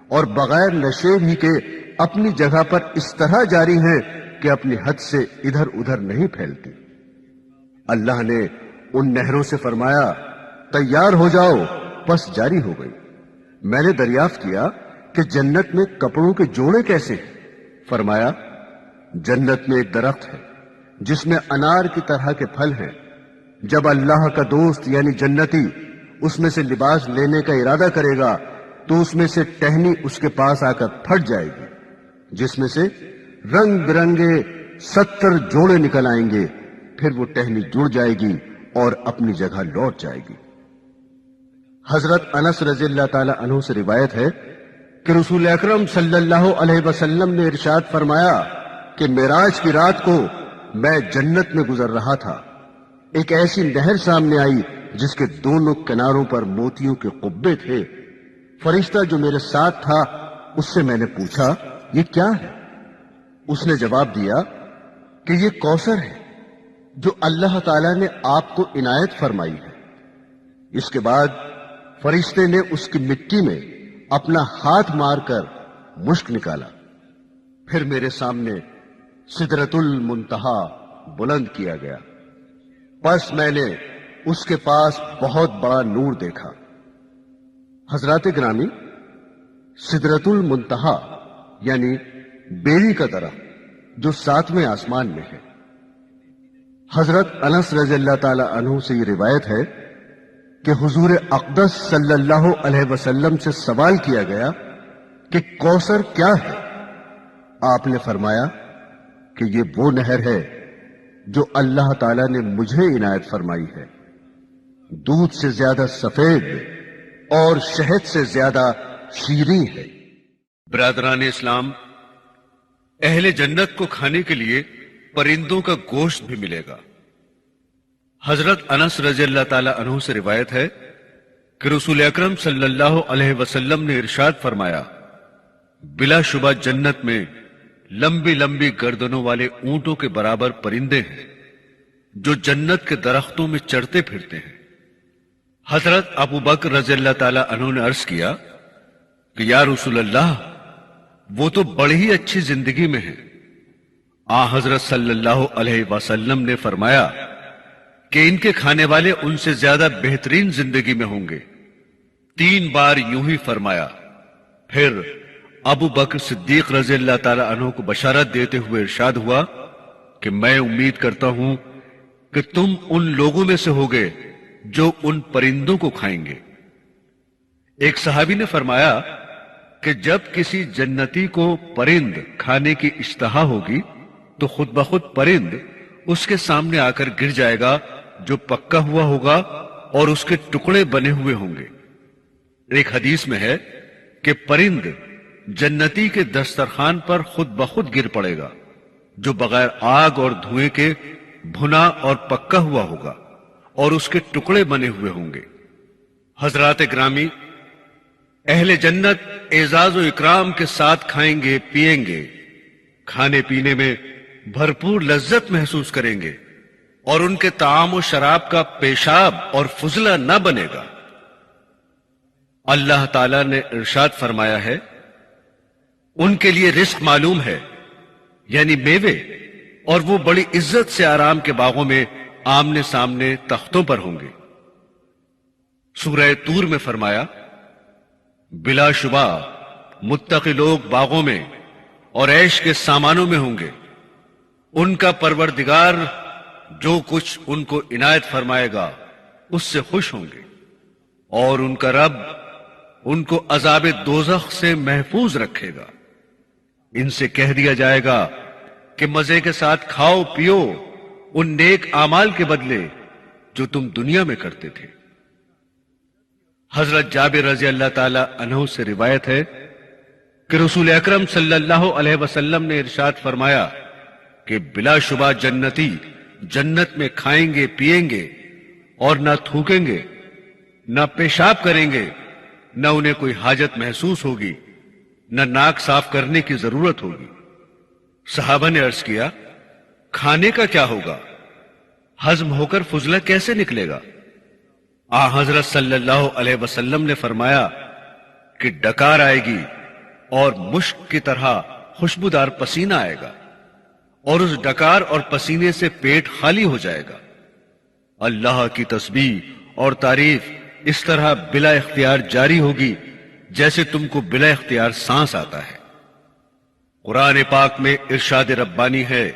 اور بغیر نشیب ہی کے اپنی جگہ پر اس طرح جاری ہیں کہ اپنی حد سے ادھر ادھر نہیں پھیلتی۔ اللہ نے ان نہروں سے فرمایا، تیار ہو جاؤ، بس جاری ہو گئی۔ میں نے دریافت کیا کہ جنت میں کپڑوں کے جوڑے کیسے ہیں؟ فرمایا، جنت میں ایک درخت ہے جس میں انار کی طرح کے پھل ہیں، جب اللہ کا دوست یعنی جنتی اس میں سے لباس لینے کا ارادہ کرے گا تو اس میں سے ٹہنی اس کے پاس آ کر پھٹ جائے گی، جس میں سے رنگ برنگے 70 جوڑے نکل آئیں گے، پھر وہ ٹہنی جڑ جائے گی اور اپنی جگہ لوٹ جائے گی۔ حضرت انس رضی اللہ تعالی عنہ سے روایت ہے کہ رسول اکرم صلی اللہ علیہ وسلم نے ارشاد فرمایا کہ معراج کی رات کو میں جنت میں گزر رہا تھا، ایک ایسی نہر سامنے آئی جس کے دونوں کناروں پر موتیوں کے قبے تھے۔ فرشتہ جو میرے ساتھ تھا اس سے میں نے پوچھا، یہ کیا ہے؟ اس نے جواب دیا کہ یہ کوثر ہے جو اللہ تعالیٰ نے آپ کو عنایت فرمائی ہے۔ اس کے بعد فرشتے نے اس کی مٹی میں اپنا ہاتھ مار کر مشک نکالا، پھر میرے سامنے سدرۃ المنتہا بلند کیا گیا، پس میں نے اس کے پاس بہت بڑا نور دیکھا۔ حضرات گرامی، سدرۃ المنتہا یعنی بیری کا درخت جو 7ویں آسمان میں ہے۔ حضرت انس رضی اللہ تعالی عنہ سے یہ روایت ہے کہ حضور اقدس صلی اللہ علیہ وسلم سے سوال کیا گیا کہ کوثر کیا ہے؟ آپ نے فرمایا کہ یہ وہ نہر ہے جو اللہ تعالیٰ نے مجھے عنایت فرمائی ہے، دودھ سے زیادہ سفید اور شہد سے زیادہ شیریں ہے۔ برادران اسلام، اہل جنت کو کھانے کے لیے پرندوں کا گوشت بھی ملے گا۔ حضرت انس رضی اللہ تعالی عنہ سے روایت ہے کہ رسول اکرم صلی اللہ علیہ وسلم نے ارشاد فرمایا، بلا شبہ جنت میں لمبی لمبی گردنوں والے اونٹوں کے برابر پرندے ہیں جو جنت کے درختوں میں چرتے پھرتے ہیں۔ حضرت ابو بکر رضی اللہ تعالی عنہ نے عرض کیا کہ یا رسول اللہ، وہ تو بڑی ہی اچھی زندگی میں ہیں، آ حضرت صلی اللہ علیہ وسلم نے فرمایا کہ ان کے کھانے والے ان سے زیادہ بہترین زندگی میں ہوں گے۔ 3 بار یوں ہی فرمایا۔ پھر ابو بکر صدیق رضی اللہ تعالی عنہ کو بشارت دیتے ہوئے ارشاد ہوا کہ میں امید کرتا ہوں کہ تم ان لوگوں میں سے ہوگے جو ان پرندوں کو کھائیں گے۔ ایک صحابی نے فرمایا کہ جب کسی جنتی کو پرند کھانے کی اشتہا ہوگی تو خود بخود پرند اس کے سامنے آ کر گر جائے گا جو پکا ہوا ہوگا اور اس کے ٹکڑے بنے ہوئے ہوں گے۔ ایک حدیث میں ہے کہ پرند جنتی کے دسترخوان پر خود بخود گر پڑے گا جو بغیر آگ اور دھوئیں کے بھنا اور پکا ہوا ہوگا اور اس کے ٹکڑے بنے ہوئے ہوں گے۔ حضرات گرامی، اہل جنت اعزاز و اکرام کے ساتھ کھائیں گے، پیئیں گے، کھانے پینے میں بھرپور لذت محسوس کریں گے اور ان کے طعام و شراب کا پیشاب اور فضلہ نہ بنے گا۔ اللہ تعالی نے ارشاد فرمایا ہے، ان کے لیے رزق معلوم ہے، یعنی میوے، اور وہ بڑی عزت سے آرام کے باغوں میں آمنے سامنے تختوں پر ہوں گے۔ سورہ طور میں فرمایا، بلا شبہ متقی لوگ باغوں میں اور عیش کے سامانوں میں ہوں گے، ان کا پروردگار جو کچھ ان کو عنایت فرمائے گا اس سے خوش ہوں گے، اور ان کا رب ان کو عذاب دوزخ سے محفوظ رکھے گا۔ ان سے کہہ دیا جائے گا کہ مزے کے ساتھ کھاؤ پیو ان نیک اعمال کے بدلے جو تم دنیا میں کرتے تھے۔ حضرت جابر رضی اللہ تعالی عنہ سے روایت ہے کہ رسول اکرم صلی اللہ علیہ وسلم نے ارشاد فرمایا کہ بلا شبہ جنتی جنت میں کھائیں گے، پیئیں گے اور نہ تھوکیں گے، نہ پیشاب کریں گے، نہ انہیں کوئی حاجت محسوس ہوگی، نہ ناک صاف کرنے کی ضرورت ہوگی۔ صحابہ نے عرض کیا، کھانے کا کیا ہوگا؟ ہضم ہو کر فضلہ کیسے نکلے گا؟ آ حضرت صلی اللہ علیہ وسلم نے فرمایا کہ ڈکار آئے گی اور مشک کی طرح خوشبودار پسینہ آئے گا، اور اس ڈکار اور پسینے سے پیٹ خالی ہو جائے گا۔ اللہ کی تسبیح اور تعریف اس طرح بلا اختیار جاری ہوگی جیسے تم کو بلا اختیار سانس آتا ہے۔ قرآن پاک میں ارشاد ربانی ہے،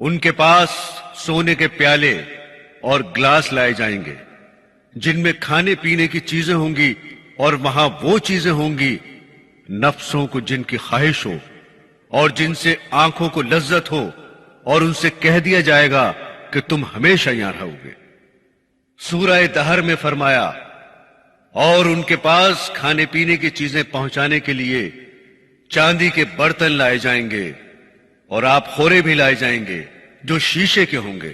ان کے پاس سونے کے پیالے اور گلاس لائے جائیں گے جن میں کھانے پینے کی چیزیں ہوں گی، اور وہاں وہ چیزیں ہوں گی نفسوں کو جن کی خواہش ہو اور جن سے آنکھوں کو لذت ہو، اور ان سے کہہ دیا جائے گا کہ تم ہمیشہ یہاں رہو گے۔ سورہ دہر میں فرمایا، اور ان کے پاس کھانے پینے کی چیزیں پہنچانے کے لیے چاندی کے برتن لائے جائیں گے، اور آپ خورے بھی لائے جائیں گے جو شیشے کے ہوں گے،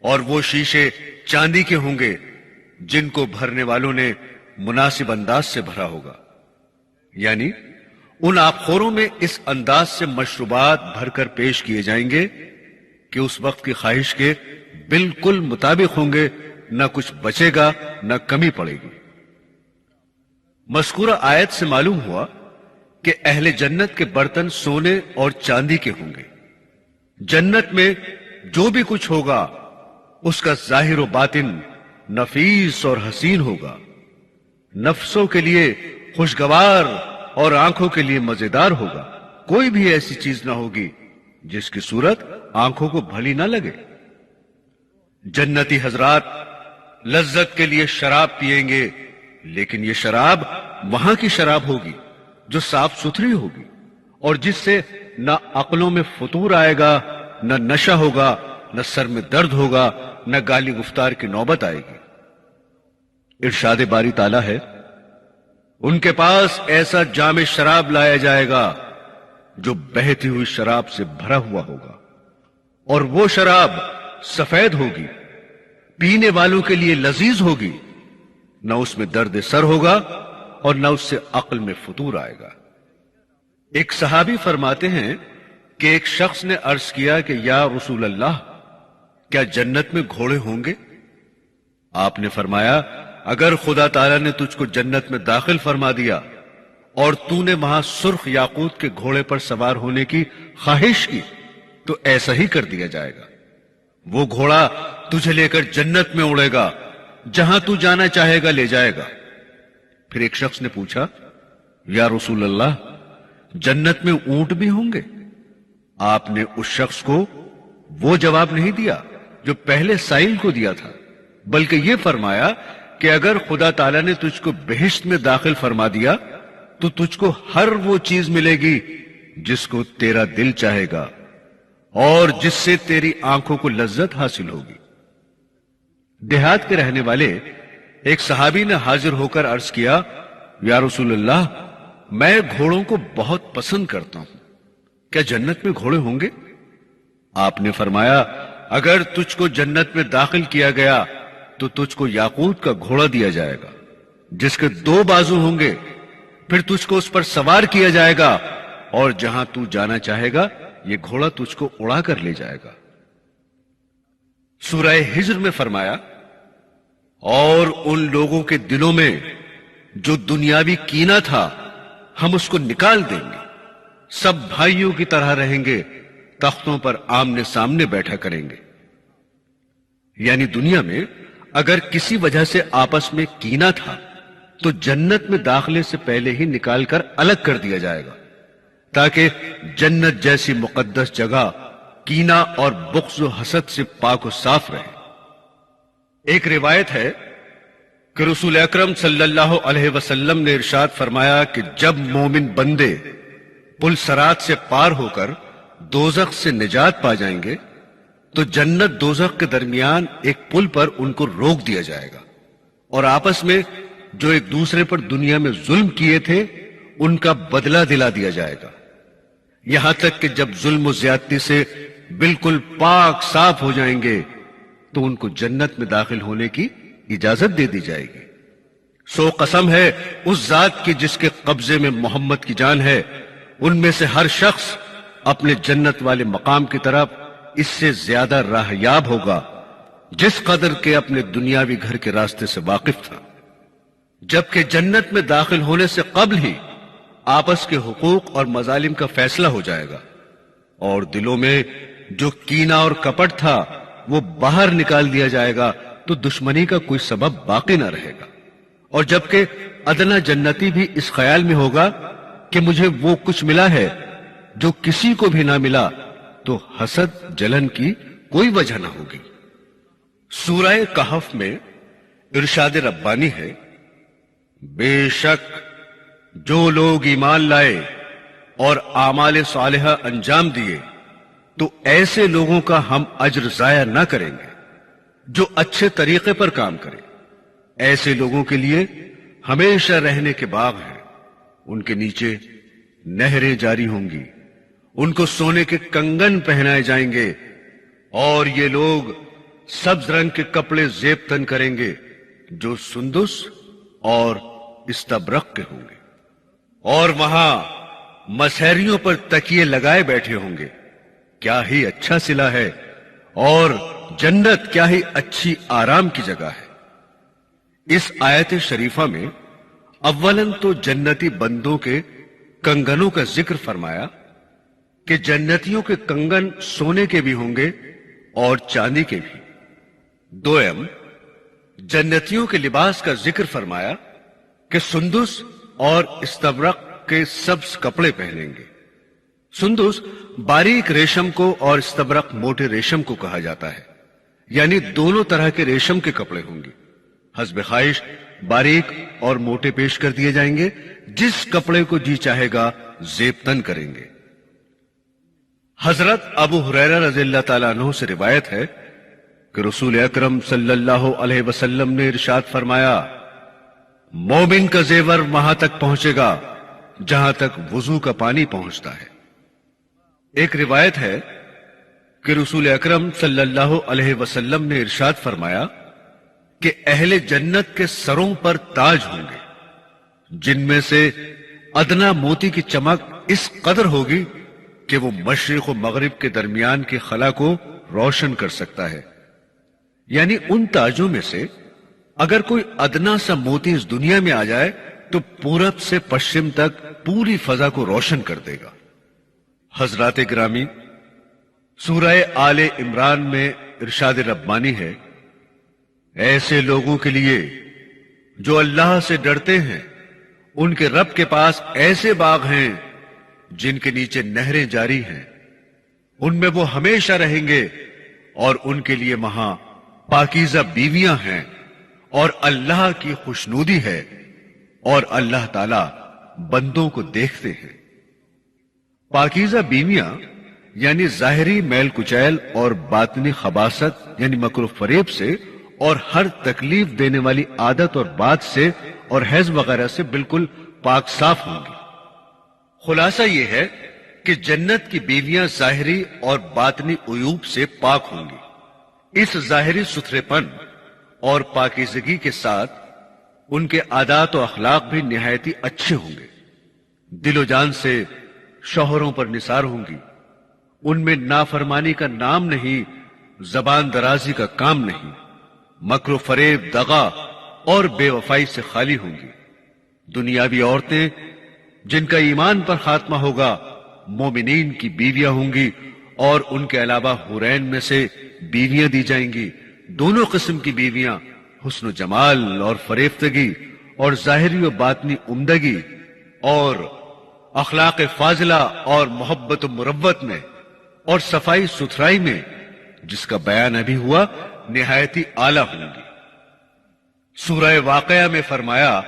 اور وہ شیشے چاندی کے ہوں گے جن کو بھرنے والوں نے مناسب انداز سے بھرا ہوگا۔ یعنی ان آبخوروں میں اس انداز سے مشروبات بھر کر پیش کیے جائیں گے کہ اس وقت کی خواہش کے بالکل مطابق ہوں گے، نہ کچھ بچے گا نہ کمی پڑے گی۔ مذکورہ آیت سے معلوم ہوا کہ اہل جنت کے برتن سونے اور چاندی کے ہوں گے۔ جنت میں جو بھی کچھ ہوگا اس کا ظاہر و باطن نفیس اور حسین ہوگا، نفسوں کے لیے خوشگوار اور آنکھوں کے لیے مزیدار ہوگا۔ کوئی بھی ایسی چیز نہ ہوگی جس کی صورت آنکھوں کو بھلی نہ لگے۔ جنتی حضرات لذت کے لیے شراب پیئیں گے، لیکن یہ شراب وہاں کی شراب ہوگی جو صاف ستھری ہوگی، اور جس سے نہ عقلوں میں فطور آئے گا، نہ نشہ ہوگا، نہ سر میں درد ہوگا، نہ گالی گفتار کی نوبت آئے گی۔ ارشاد باری تعالیٰ ہے، ان کے پاس ایسا جام شراب لایا جائے گا جو بہتی ہوئی شراب سے بھرا ہوا ہوگا، اور وہ شراب سفید ہوگی، پینے والوں کے لیے لذیذ ہوگی، نہ اس میں درد سر ہوگا اور نہ اس سے عقل میں فطور آئے گا۔ ایک صحابی فرماتے ہیں کہ ایک شخص نے عرض کیا کہ یا رسول اللہ، کیا جنت میں گھوڑے ہوں گے؟ آپ نے فرمایا، اگر خدا تعالیٰ نے تجھ کو جنت میں داخل فرما دیا اور تو نے وہاں سرخ یاقوت کے گھوڑے پر سوار ہونے کی خواہش کی تو ایسا ہی کر دیا جائے گا. وہ گھوڑا تجھے لے کر جنت میں اڑے گا، جہاں تو جانا چاہے گا لے جائے گا. پھر ایک شخص نے پوچھا، یا رسول اللہ، جنت میں اونٹ بھی ہوں گے؟ آپ نے اس شخص کو وہ جواب نہیں دیا جو پہلے سائل کو دیا تھا، بلکہ یہ فرمایا کہ اگر خدا تعالیٰ نے تجھ کو بہشت میں داخل فرما دیا تو تجھ کو ہر وہ چیز ملے گی جس کو تیرا دل چاہے گا اور جس سے تیری آنکھوں کو لذت حاصل ہوگی. دیہات کے رہنے والے ایک صحابی نے حاضر ہو کر عرض کیا، یا رسول اللہ، میں گھوڑوں کو بہت پسند کرتا ہوں، کیا جنت میں گھوڑے ہوں گے؟ آپ نے فرمایا، اگر تجھ کو جنت میں داخل کیا گیا تو تجھ کو یاقوت کا گھوڑا دیا جائے گا جس کے 2 بازو ہوں گے، پھر تجھ کو اس پر سوار کیا جائے گا اور جہاں تو جانا چاہے گا یہ گھوڑا تجھ کو اڑا کر لے جائے گا. سورہ ہجر میں فرمایا، اور ان لوگوں کے دلوں میں جو دنیاوی کینہ تھا ہم اس کو نکال دیں گے، سب بھائیوں کی طرح رہیں گے، تختوں پر آمنے سامنے بیٹھا کریں گے. یعنی دنیا میں اگر کسی وجہ سے آپس میں کینہ تھا تو جنت میں داخلے سے پہلے ہی نکال کر الگ کر دیا جائے گا، تاکہ جنت جیسی مقدس جگہ کینہ اور بغض و حسد سے پاک و صاف رہے. ایک روایت ہے کہ رسول اکرم صلی اللہ علیہ وسلم نے ارشاد فرمایا کہ جب مومن بندے پل صراط سے پار ہو کر دوزخ سے نجات پا جائیں گے تو جنت دوزخ کے درمیان ایک پل پر ان کو روک دیا جائے گا اور آپس میں جو ایک دوسرے پر دنیا میں ظلم کیے تھے ان کا بدلہ دلا دیا جائے گا، یہاں تک کہ جب ظلم و زیادتی سے بالکل پاک صاف ہو جائیں گے تو ان کو جنت میں داخل ہونے کی اجازت دے دی جائے گی. سو قسم ہے اس ذات کی جس کے قبضے میں محمد کی جان ہے، ان میں سے ہر شخص اپنے جنت والے مقام کی طرف اس سے زیادہ راہ یاب ہوگا جس قدر کے اپنے دنیاوی گھر کے راستے سے واقف تھا. جبکہ جنت میں داخل ہونے سے قبل ہی آپس کے حقوق اور مظالم کا فیصلہ ہو جائے گا اور دلوں میں جو کینہ اور کپٹ تھا وہ باہر نکال دیا جائے گا تو دشمنی کا کوئی سبب باقی نہ رہے گا. اور جبکہ ادنا جنتی بھی اس خیال میں ہوگا کہ مجھے وہ کچھ ملا ہے جو کسی کو بھی نہ ملا تو حسد جلن کی کوئی وجہ نہ ہوگی. سورہ کہف میں ارشاد ربانی ہے، بے شک جو لوگ ایمان لائے اور اعمال صالحہ انجام دیے تو ایسے لوگوں کا ہم اجر ضائع نہ کریں گے جو اچھے طریقے پر کام کریں. ایسے لوگوں کے لیے ہمیشہ رہنے کے باغ ہیں، ان کے نیچے نہریں جاری ہوں گی، ان کو سونے کے کنگن پہنائے جائیں گے اور یہ لوگ سبز رنگ کے کپڑے زیب تن کریں گے جو سندس اور استبرق کے ہوں گے، اور وہاں مسحریوں پر تکیے لگائے بیٹھے ہوں گے. کیا ہی اچھا صلہ ہے اور جنت کیا ہی اچھی آرام کی جگہ ہے. اس آیت شریفہ میں اولاً تو جنتی بندوں کے کنگنوں کا ذکر فرمایا کہ جنتیوں کے کنگن سونے کے بھی ہوں گے اور چاندی کے بھی. دوئم، جنتیوں کے لباس کا ذکر فرمایا کہ سندس اور استبرق کے سبز کپڑے پہنیں گے. سندس باریک ریشم کو اور استبرق موٹے ریشم کو کہا جاتا ہے، یعنی دونوں طرح کے ریشم کے کپڑے ہوں گے. حسب خواہش باریک اور موٹے پیش کر دیے جائیں گے، جس کپڑے کو جی چاہے گا زیب تن کریں گے. حضرت ابو ہریرہ رضی اللہ تعالیٰ عنہ سے روایت ہے کہ رسول اکرم صلی اللہ علیہ وسلم نے ارشاد فرمایا، مومن کا زیور وہاں تک پہنچے گا جہاں تک وضو کا پانی پہنچتا ہے. ایک روایت ہے کہ رسول اکرم صلی اللہ علیہ وسلم نے ارشاد فرمایا کہ اہل جنت کے سروں پر تاج ہوں گے جن میں سے ادنا موتی کی چمک اس قدر ہوگی کہ وہ مشرق و مغرب کے درمیان کی خلا کو روشن کر سکتا ہے. یعنی ان تاجوں میں سے اگر کوئی ادنا سا موتی اس دنیا میں آ جائے تو پورب سے پشچم تک پوری فضا کو روشن کر دے گا. حضرات گرامی، سورہ آل عمران میں ارشاد ربانی ہے، ایسے لوگوں کے لیے جو اللہ سے ڈرتے ہیں ان کے رب کے پاس ایسے باغ ہیں جن کے نیچے نہریں جاری ہیں، ان میں وہ ہمیشہ رہیں گے اور ان کے لیے وہاں پاکیزہ بیویاں ہیں اور اللہ کی خوشنودی ہے اور اللہ تعالی بندوں کو دیکھتے ہیں۔ پاکیزہ بیویاں یعنی ظاہری میل کچیل اور باطنی خباثت یعنی مکر و فریب سے اور ہر تکلیف دینے والی عادت اور بات سے اور حیض وغیرہ سے بالکل پاک صاف ہوں گی۔ خلاصہ یہ ہے کہ جنت کی بیویاں ظاہری اور باطنی عیوب سے پاک ہوں گی۔ اس ظاہری ستھرے پن اور پاکیزگی کے ساتھ ان کے عادات و اخلاق بھی نہایتی اچھے ہوں گے، دل و جان سے شوہروں پر نثار ہوں گی، ان میں نافرمانی کا نام نہیں، زبان درازی کا کام نہیں، مکر و فریب، دغا اور بے وفائی سے خالی ہوں گی۔ دنیاوی عورتیں جن کا ایمان پر خاتمہ ہوگا مومنین کی بیویاں ہوں گی، اور ان کے علاوہ حورین میں سے بیویاں دی جائیں گی، دونوں قسم کی بیویاں، حسن و جمال اور فریفتگی اور ظاہری و باطنی عمدگی اور اخلاق فاضلہ اور محبت و مروت میں اور صفائی ستھرائی میں، جس کا بیان ابھی ہوا، نہایتی اعلیٰ ہوں گی۔ سورہ واقعہ میں فرمایا،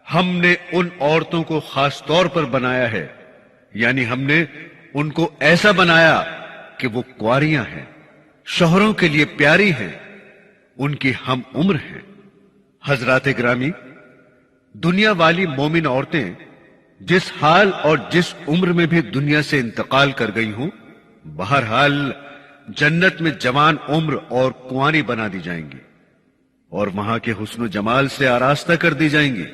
ہم نے ان عورتوں کو خاص طور پر بنایا ہے، یعنی ہم نے ان کو ایسا بنایا کہ وہ کنواریاں ہیں، شوہروں کے لیے پیاری ہیں، ان کی ہم عمر ہیں۔ حضرات گرامی، دنیا والی مومن عورتیں جس حال اور جس عمر میں بھی دنیا سے انتقال کر گئی ہوں، بہرحال جنت میں جوان عمر اور کنواری بنا دی جائیں گی اور وہاں کے حسن و جمال سے آراستہ کر دی جائیں گی۔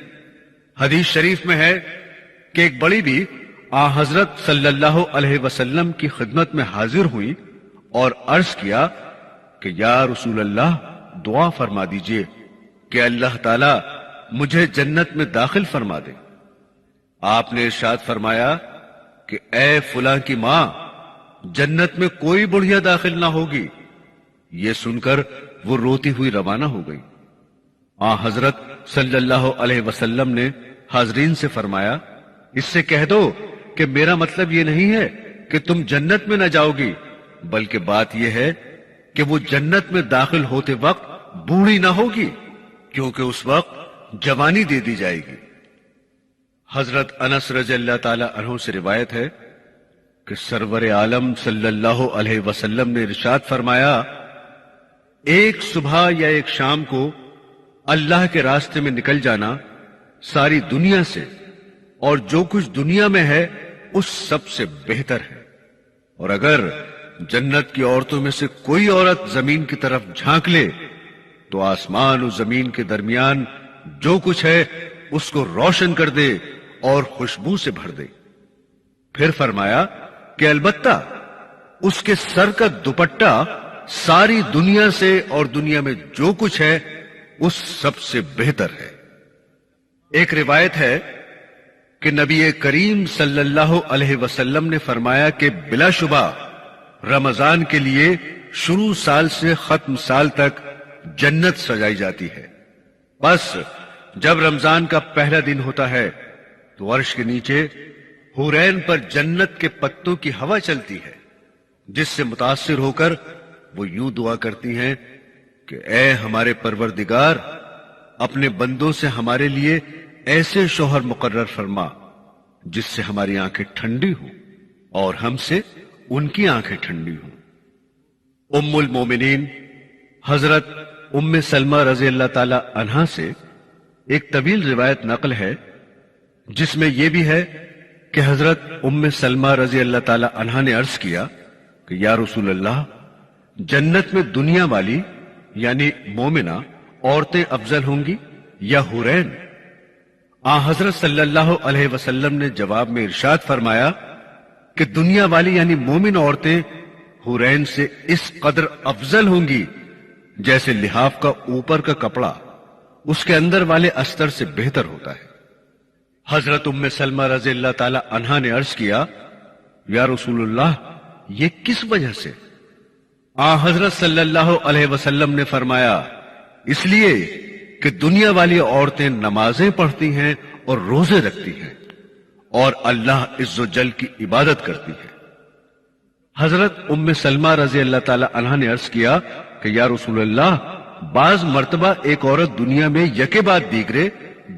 حدیث شریف میں ہے کہ ایک بڑی بھی حضرت صلی اللہ علیہ وسلم کی خدمت میں حاضر ہوئی اور عرض کیا کہ یا رسول اللہ، دعا فرما دیجئے کہ اللہ تعالی مجھے جنت میں داخل فرما دے۔ آپ نے ارشاد فرمایا کہ اے فلاں کی ماں، جنت میں کوئی بڑھیا داخل نہ ہوگی۔ یہ سن کر وہ روتی ہوئی روانہ ہو گئی۔ حضرت صلی اللہ علیہ وسلم نے حاضرین سے فرمایا، اس سے کہہ دو کہ میرا مطلب یہ نہیں ہے کہ تم جنت میں نہ جاؤ گی، بلکہ بات یہ ہے کہ وہ جنت میں داخل ہوتے وقت بوڑھی نہ ہوگی، کیونکہ اس وقت جوانی دے دی جائے گی۔ حضرت انس رضی اللہ تعالی عنہ سے روایت ہے کہ سرور عالم صلی اللہ علیہ وسلم نے ارشاد فرمایا، ایک صبح یا ایک شام کو اللہ کے راستے میں نکل جانا ساری دنیا سے اور جو کچھ دنیا میں ہے اس سب سے بہتر ہے، اور اگر جنت کی عورتوں میں سے کوئی عورت زمین کی طرف جھانک لے تو آسمان و زمین کے درمیان جو کچھ ہے اس کو روشن کر دے اور خوشبو سے بھر دے۔ پھر فرمایا کہ البتہ اس کے سر کا دوپٹہ ساری دنیا سے اور دنیا میں جو کچھ ہے اس سب سے بہتر ہے۔ ایک روایت ہے کہ نبی کریم صلی اللہ علیہ وسلم نے فرمایا کہ بلا شبہ رمضان کے لیے شروع سال سے ختم سال تک جنت سجائی جاتی ہے، بس جب رمضان کا پہلا دن ہوتا ہے تو عرش کے نیچے حورین پر جنت کے پتوں کی ہوا چلتی ہے، جس سے متاثر ہو کر وہ یوں دعا کرتی ہیں کہ اے ہمارے پروردگار، اپنے بندوں سے ہمارے لیے ایسے شوہر مقرر فرما جس سے ہماری آنکھیں ٹھنڈی ہوں اور ہم سے ان کی آنکھیں ٹھنڈی ہوں۔ ام المومنین حضرت ام سلمہ رضی اللہ تعالی عنہا سے ایک طویل روایت نقل ہے جس میں یہ بھی ہے کہ حضرت ام سلمہ رضی اللہ تعالی عنہا نے عرض کیا کہ یا رسول اللہ، جنت میں دنیا والی یعنی مومنہ عورتیں افضل ہوں گی یا حورین؟ حضرت صلی اللہ علیہ وسلم نے جواب میں ارشاد فرمایا کہ دنیا والی یعنی مومن عورتیں حورین سے اس قدر افضل ہوں گی جیسے لحاف کا اوپر کا کپڑا اس کے اندر والے استر سے بہتر ہوتا ہے۔ حضرت ام سلمہ رضی اللہ تعالی عنہا نے عرض کیا یا رسول اللہ، یہ کس وجہ سے؟ حضرت صلی اللہ علیہ وسلم نے فرمایا اس لیے کہ دنیا والی عورتیں نمازیں پڑھتی ہیں اور روزے رکھتی ہیں اور اللہ عز و جل کی عبادت کرتی ہیں۔ حضرت ام سلمہ رضی اللہ تعالی عنہا نے عرض کیا کہ یا رسول اللہ، بعض مرتبہ ایک عورت دنیا میں یکے بعد دیگرے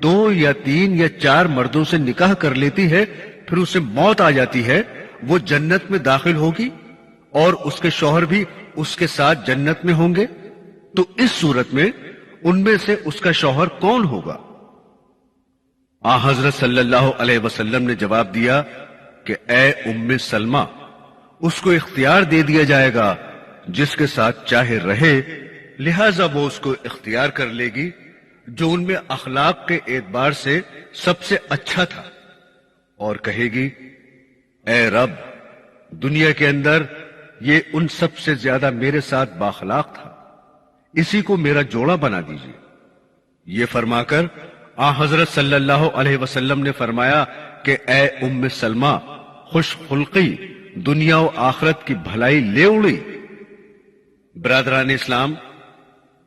2 یا 3 یا 4 مردوں سے نکاح کر لیتی ہے، پھر اسے موت آ جاتی ہے، وہ جنت میں داخل ہوگی اور اس کے شوہر بھی اس کے ساتھ جنت میں ہوں گے، تو اس صورت میں ان میں سے اس کا شوہر کون ہوگا؟ حضرت صلی اللہ علیہ وسلم نے جواب دیا کہ اے ام سلمہ، اس کو اختیار دے دیا جائے گا جس کے ساتھ چاہے رہے، لہذا وہ اس کو اختیار کر لے گی جو ان میں اخلاق کے اعتبار سے سب سے اچھا تھا، اور کہے گی اے رب، دنیا کے اندر یہ ان سب سے زیادہ میرے ساتھ باخلاق تھا، اسی کو میرا جوڑا بنا دیجیے۔ یہ فرما کر حضرت صلی اللہ علیہ وسلم نے فرمایا کہ اے ام سلمہ، خوش خلقی دنیا و آخرت کی بھلائی لے اڑی۔ برادران اسلام،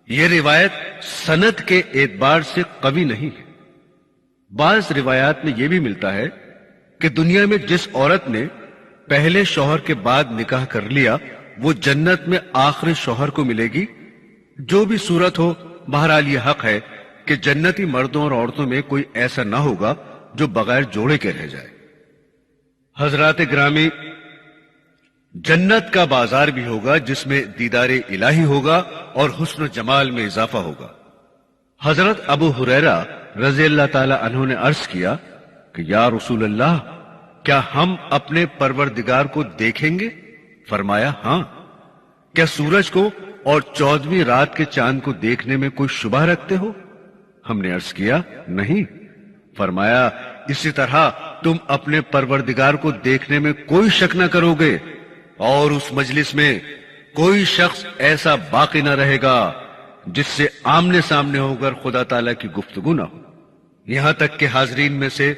یہ روایت سند کے اعتبار سے قوی نہیں ہے۔ بعض روایات میں یہ بھی ملتا ہے کہ دنیا میں جس عورت نے پہلے شوہر کے بعد نکاح کر لیا وہ جنت میں آخری شوہر کو ملے گی۔ جو بھی صورت ہو، بہرحال یہ حق ہے کہ جنتی مردوں اور عورتوں میں کوئی ایسا نہ ہوگا جو بغیر جوڑے کے رہ جائے۔ حضرات گرامی، جنت کا بازار بھی ہوگا جس میں دیدار الہی ہوگا اور حسن و جمال میں اضافہ ہوگا۔ حضرت ابو ہریرہ رضی اللہ تعالی عنہ نے عرض کیا کہ یا رسول اللہ، کیا ہم اپنے پروردگار کو دیکھیں گے؟ فرمایا ہاں۔ کیا سورج کو اور 14ویں رات کے چاند کو دیکھنے میں کوئی شبہ رکھتے ہو؟ ہم نے عرض کیا نہیں۔ فرمایا اسی طرح تم اپنے پروردگار کو دیکھنے میں کوئی شک نہ کرو گے، اور اس مجلس میں کوئی شخص ایسا باقی نہ رہے گا جس سے آمنے سامنے ہو کر خدا تعالیٰ کی گفتگو نہ ہو، یہاں تک کہ حاضرین میں سے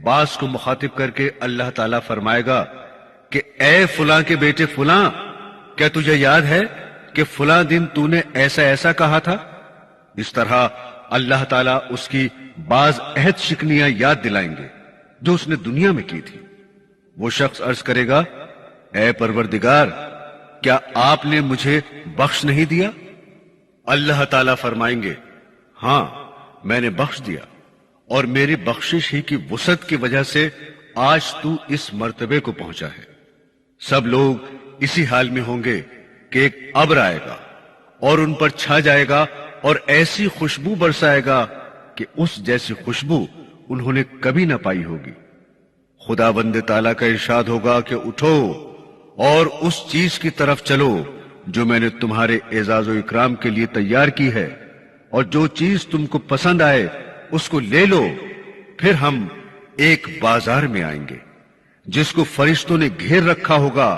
بعض کو مخاطب کر کے اللہ تعالیٰ فرمائے گا کہ اے فلاں کے بیٹے فلاں، کیا تجھے یاد ہے کہ فلاں دن تو نے ایسا ایسا کہا تھا؟ اس طرح اللہ تعالیٰ اس کی بعض عہد شکنیاں یاد دلائیں گے جو اس نے دنیا میں کی تھی۔ وہ شخص عرض کرے گا اے پروردگار، کیا آپ نے مجھے بخش نہیں دیا؟ اللہ تعالیٰ فرمائیں گے ہاں، میں نے بخش دیا، اور میری بخشش ہی کی وسعت کی وجہ سے آج تو اس مرتبے کو پہنچا ہے۔ سب لوگ اسی حال میں ہوں گے کہ ایک ابر آئے گا اور ان پر چھا جائے گا اور ایسی خوشبو برسائے گا کہ اس جیسی خوشبو انہوں نے کبھی نہ پائی ہوگی۔ خدا بند تعالیٰ کا ارشاد ہوگا کہ اٹھو اور اس چیز کی طرف چلو جو میں نے تمہارے اعزاز و اکرام کے لیے تیار کی ہے، اور جو چیز تم کو پسند آئے اس کو لے لو۔ پھر ہم ایک بازار میں آئیں گے جس کو فرشتوں نے گھیر رکھا ہوگا۔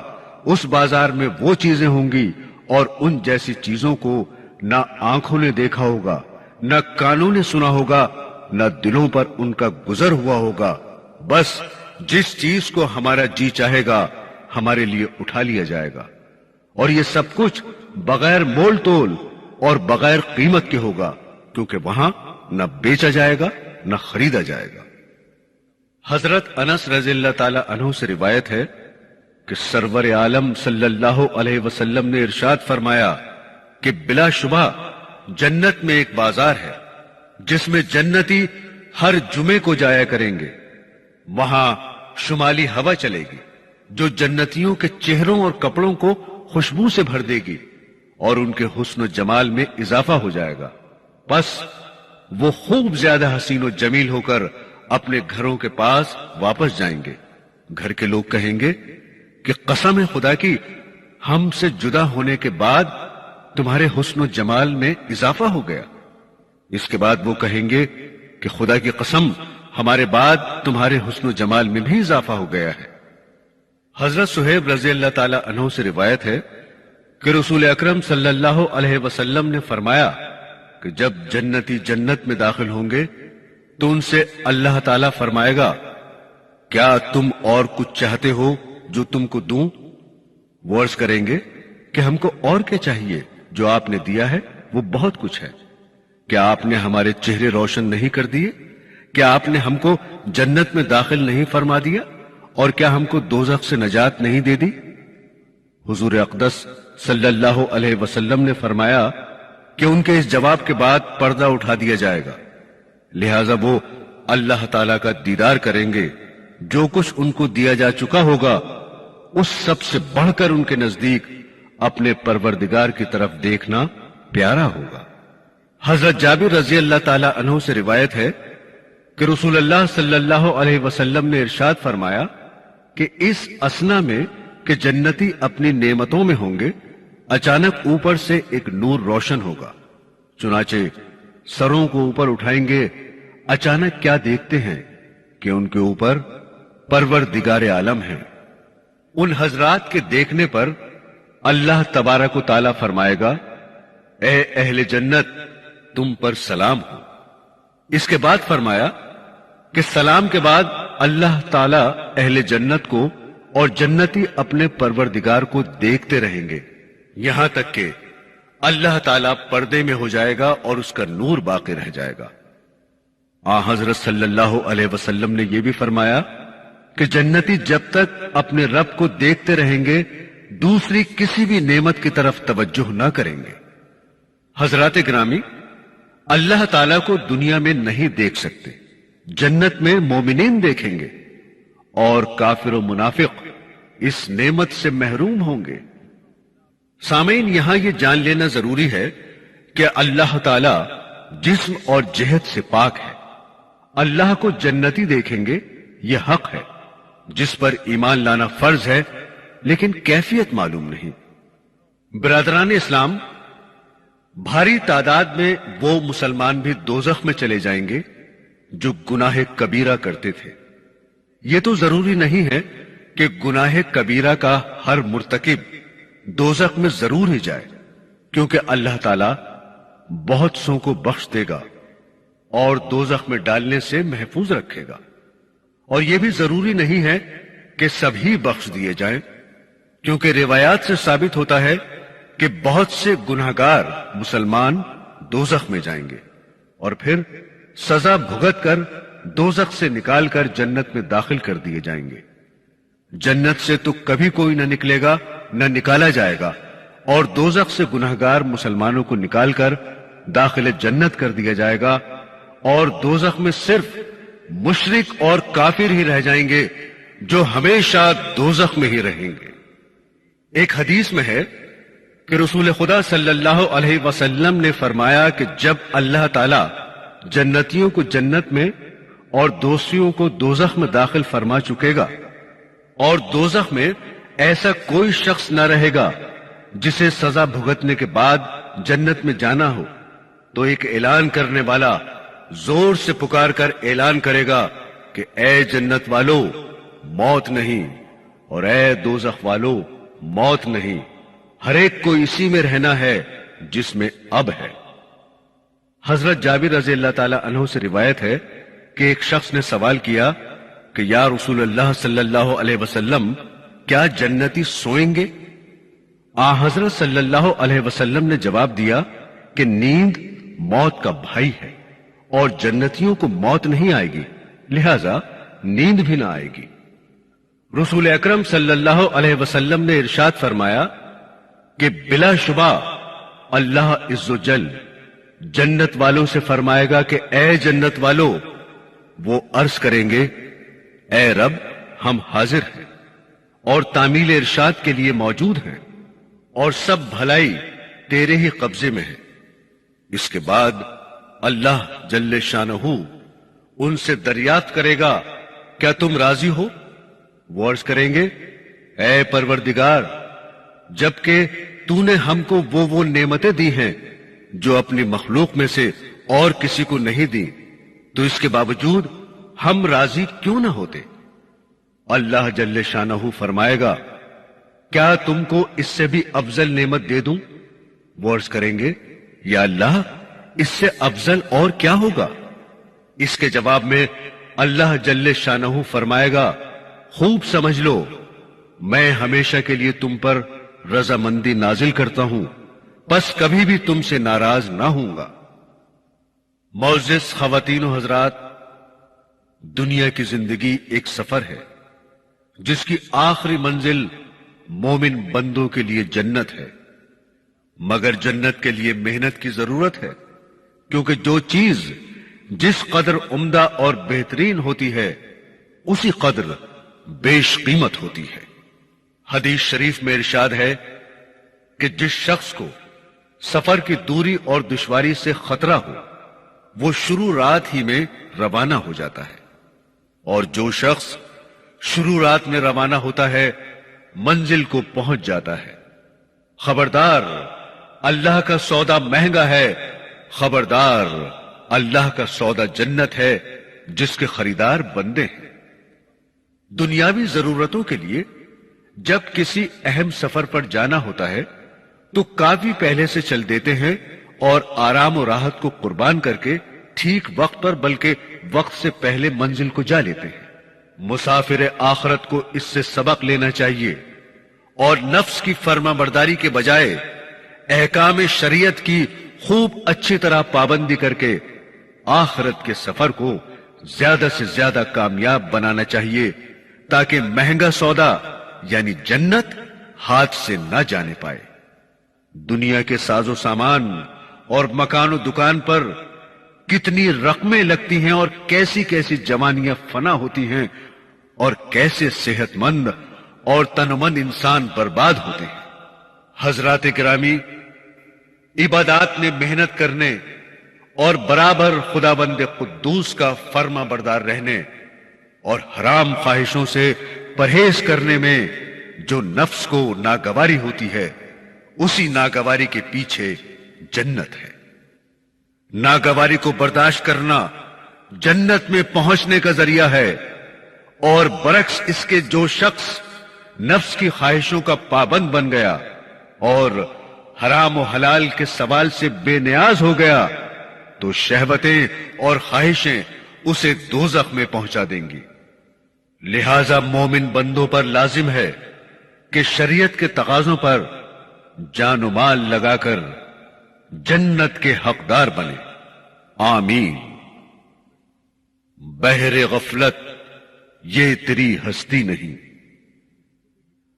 اس بازار میں وہ چیزیں ہوں گی اور ان جیسی چیزوں کو نہ آنکھوں نے دیکھا ہوگا، نہ کانوں نے سنا ہوگا، نہ دلوں پر ان کا گزر ہوا ہوگا۔ بس جس چیز کو ہمارا جی چاہے گا ہمارے لیے اٹھا لیا جائے گا، اور یہ سب کچھ بغیر مول تول اور بغیر قیمت کے ہوگا، کیونکہ وہاں نہ بیچا جائے گا نہ خریدا جائے گا۔ حضرت انس رضی اللہ تعالی عنہ سے روایت ہے کہ سرور عالم صلی اللہ علیہ وسلم نے ارشاد فرمایا کہ بلا شبہ جنت میں ایک بازار ہے جس میں جنتی ہر جمعے کو جایا کریں گے۔ وہاں شمالی ہوا چلے گی جو جنتیوں کے چہروں اور کپڑوں کو خوشبو سے بھر دے گی اور ان کے حسن و جمال میں اضافہ ہو جائے گا۔ بس وہ خوب زیادہ حسین و جمیل ہو کر اپنے گھروں کے پاس واپس جائیں گے۔ گھر کے لوگ کہیں گے کہ قسم ہے خدا کی، ہم سے جدا ہونے کے بعد تمہارے حسن و جمال میں اضافہ ہو گیا۔ اس کے بعد وہ کہیں گے کہ خدا کی قسم، ہمارے بعد تمہارے حسن و جمال میں بھی اضافہ ہو گیا ہے۔ حضرت صہیب رضی اللہ تعالی عنہ سے روایت ہے کہ رسول اکرم صلی اللہ علیہ وسلم نے فرمایا کہ جب جنتی جنت میں داخل ہوں گے تو ان سے اللہ تعالیٰ فرمائے گا کیا تم اور کچھ چاہتے ہو جو تم کو دوں؟ وہ عرض کریں گے کہ ہم کو اور کیا چاہیے؟ جو آپ نے دیا ہے وہ بہت کچھ ہے۔ کیا آپ نے ہمارے چہرے روشن نہیں کر دیے؟ کیا آپ نے ہم کو جنت میں داخل نہیں فرما دیا؟ اور کیا ہم کو دوزخ سے نجات نہیں دے دی؟ حضور اقدس صلی اللہ علیہ وسلم نے فرمایا کہ ان کے اس جواب کے بعد پردہ اٹھا دیا جائے گا، لہذا وہ اللہ تعالیٰ کا دیدار کریں گے۔ جو کچھ ان کو دیا جا چکا ہوگا اس سب سے بڑھ کر ان کے نزدیک اپنے پروردگار کی طرف دیکھنا پیارا ہوگا۔ حضرت جابر رضی اللہ تعالی عنہ سے روایت ہے کہ رسول اللہ صلی اللہ علیہ وسلم نے ارشاد فرمایا کہ اس اثنا میں کہ جنتی اپنی نعمتوں میں ہوں گے، اچانک اوپر سے ایک نور روشن ہوگا، چنانچہ سروں کو اوپر اٹھائیں گے، اچانک کیا دیکھتے ہیں کہ ان کے اوپر پروردگار عالم ہے۔ ان حضرات کے دیکھنے پر اللہ تبارک و تعالیٰ فرمائے گا، اے اہل جنت تم پر سلام ہو۔ اس کے بعد فرمایا کہ سلام کے بعد اللہ تعالیٰ اہل جنت کو اور جنتی اپنے پروردگار کو دیکھتے رہیں گے، یہاں تک کہ اللہ تعالیٰ پردے میں ہو جائے گا اور اس کا نور باقی رہ جائے گا۔ حضرت صلی اللہ علیہ وسلم نے یہ بھی فرمایا کہ جنتی جب تک اپنے رب کو دیکھتے رہیں گے دوسری کسی بھی نعمت کی طرف توجہ نہ کریں گے۔ حضرات گرامی، اللہ تعالیٰ کو دنیا میں نہیں دیکھ سکتے، جنت میں مومنین دیکھیں گے، اور کافر و منافق اس نعمت سے محروم ہوں گے۔ سامعین، یہاں یہ جان لینا ضروری ہے کہ اللہ تعالیٰ جسم اور جہت سے پاک ہے۔ اللہ کو جنتی دیکھیں گے، یہ حق ہے جس پر ایمان لانا فرض ہے، لیکن کیفیت معلوم نہیں۔ برادران اسلام، بھاری تعداد میں وہ مسلمان بھی دوزخ میں چلے جائیں گے جو گناہ کبیرہ کرتے تھے۔ یہ تو ضروری نہیں ہے کہ گناہ کبیرہ کا ہر مرتکب دوزخ میں ضرور ہی جائے، کیونکہ اللہ تعالیٰ بہت سو کو بخش دے گا اور دوزخ میں ڈالنے سے محفوظ رکھے گا۔ اور یہ بھی ضروری نہیں ہے کہ سبھی بخش دیے جائیں، کیونکہ روایات سے ثابت ہوتا ہے کہ بہت سے گناہگار مسلمان دوزخ میں جائیں گے اور پھر سزا بھگت کر دوزخ سے نکال کر جنت میں داخل کر دیے جائیں گے۔ جنت سے تو کبھی کوئی نہ نکلے گا، نہ نکالا جائے گا، اور دوزخ سے گناہگار مسلمانوں کو نکال کر داخل جنت کر دیا جائے گا، اور دوزخ میں صرف مشرک اور کافر ہی رہ جائیں گے جو ہمیشہ دوزخ میں ہی رہیں گے۔ ایک حدیث میں ہے کہ رسول خدا صلی اللہ علیہ وسلم نے فرمایا کہ جب اللہ تعالیٰ جنتیوں کو جنت میں اور دوزخیوں کو دوزخ میں داخل فرما چکے گا، اور دوزخ میں ایسا کوئی شخص نہ رہے گا جسے سزا بھگتنے کے بعد جنت میں جانا ہو، تو ایک اعلان کرنے والا زور سے پکار کر اعلان کرے گا کہ اے جنت والو موت نہیں، اور اے دوزخ والو موت نہیں، ہر ایک کو اسی میں رہنا ہے جس میں اب ہے۔ حضرت جابر رضی اللہ تعالی عنہ سے روایت ہے کہ ایک شخص نے سوال کیا کہ یا رسول اللہ صلی اللہ علیہ وسلم، کیا جنتی سوئیں گے؟ حضرت صلی اللہ علیہ وسلم نے جواب دیا کہ نیند موت کا بھائی ہے، اور جنتیوں کو موت نہیں آئے گی، لہذا نیند بھی نہ آئے گی۔ رسول اکرم صلی اللہ علیہ وسلم نے ارشاد فرمایا کہ بلا شبہ اللہ عز و جل جنت والوں سے فرمائے گا کہ اے جنت والو، وہ عرض کریں گے اے رب ہم حاضر ہیں اور تعمیل ارشاد کے لیے موجود ہیں، اور سب بھلائی تیرے ہی قبضے میں ہے۔ اس کے بعد اللہ جل شانہ ان سے دریافت کرے گا کیا تم راضی ہو؟ وہ عرض کریں گے اے پروردگار، جبکہ تو نے ہم کو وہ نعمتیں دی ہیں جو اپنی مخلوق میں سے اور کسی کو نہیں دی، تو اس کے باوجود ہم راضی کیوں نہ ہوتے؟ اللہ جل شانہ فرمائے گا کیا تم کو اس سے بھی افضل نعمت دے دوں؟ وہ عرض کریں گے یا اللہ، اس سے افضل اور کیا ہوگا؟ اس کے جواب میں اللہ جل شانہ فرمائے گا خوب سمجھ لو، میں ہمیشہ کے لیے تم پر رضامندی نازل کرتا ہوں، پس کبھی بھی تم سے ناراض نہ ہوں گا۔ معزز خواتین و حضرات، دنیا کی زندگی ایک سفر ہے جس کی آخری منزل مومن بندوں کے لیے جنت ہے، مگر جنت کے لیے محنت کی ضرورت ہے، کیونکہ جو چیز جس قدر عمدہ اور بہترین ہوتی ہے اسی قدر بیش قیمت ہوتی ہے۔ حدیث شریف میں ارشاد ہے کہ جس شخص کو سفر کی دوری اور دشواری سے خطرہ ہو وہ شروع رات ہی میں روانہ ہو جاتا ہے، اور جو شخص شروع رات میں روانہ ہوتا ہے منزل کو پہنچ جاتا ہے۔ خبردار، اللہ کا سودا مہنگا ہے، خبردار، اللہ کا سودا جنت ہے جس کے خریدار بندے ہیں۔ دنیاوی ضرورتوں کے لیے جب کسی اہم سفر پر جانا ہوتا ہے تو کافی پہلے سے چل دیتے ہیں اور آرام و راحت کو قربان کر کے ٹھیک وقت پر بلکہ وقت سے پہلے منزل کو جا لیتے ہیں۔ مسافر آخرت کو اس سے سبق لینا چاہیے اور نفس کی فرما برداری کے بجائے احکام شریعت کی خوب اچھی طرح پابندی کر کے آخرت کے سفر کو زیادہ سے زیادہ کامیاب بنانا چاہیے، تاکہ مہنگا سودا یعنی جنت ہاتھ سے نہ جانے پائے۔ دنیا کے ساز و سامان اور مکان و دکان پر کتنی رقمیں لگتی ہیں اور کیسی کیسی جوانیاں فنا ہوتی ہیں، اور کیسے صحت مند اور تنمند انسان برباد ہوتے ہیں۔ حضرات گرامی، عبادات میں محنت کرنے اور برابر خداوند قدوس کا فرما بردار رہنے اور حرام خواہشوں سے پرہیز کرنے میں جو نفس کو ناگواری ہوتی ہے، اسی ناگواری کے پیچھے جنت ہے۔ ناگواری کو برداشت کرنا جنت میں پہنچنے کا ذریعہ ہے، اور برعکس اس کے جو شخص نفس کی خواہشوں کا پابند بن گیا اور حرام و حلال کے سوال سے بے نیاز ہو گیا تو شہوتیں اور خواہشیں اسے دوزخ میں پہنچا دیں گی۔ لہذا مومن بندوں پر لازم ہے کہ شریعت کے تقاضوں پر جان و مال لگا کر جنت کے حقدار بنے۔ آمین۔ بحر غفلت یہ تیری ہستی نہیں،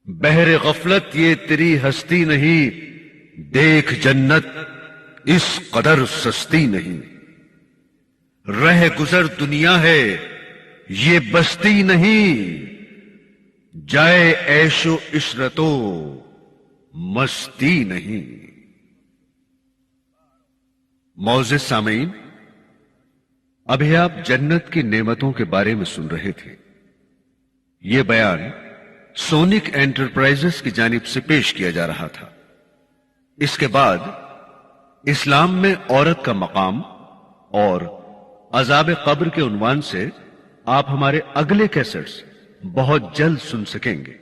بحر غفلت یہ تیری ہستی نہیں، دیکھ جنت اس قدر سستی نہیں، رہ گزر دنیا ہے یہ بستی نہیں، جائے عیش و عشرتو مستی نہیں۔ معزز سامعین، ابھی آپ جنت کی نعمتوں کے بارے میں سن رہے تھے۔ یہ بیان سونک انٹرپرائزز کی جانب سے پیش کیا جا رہا تھا۔ اس کے بعد اسلام میں عورت کا مقام اور عذاب قبر کے عنوان سے آپ ہمارے اگلے کیسٹس بہت جلد سن سکیں گے۔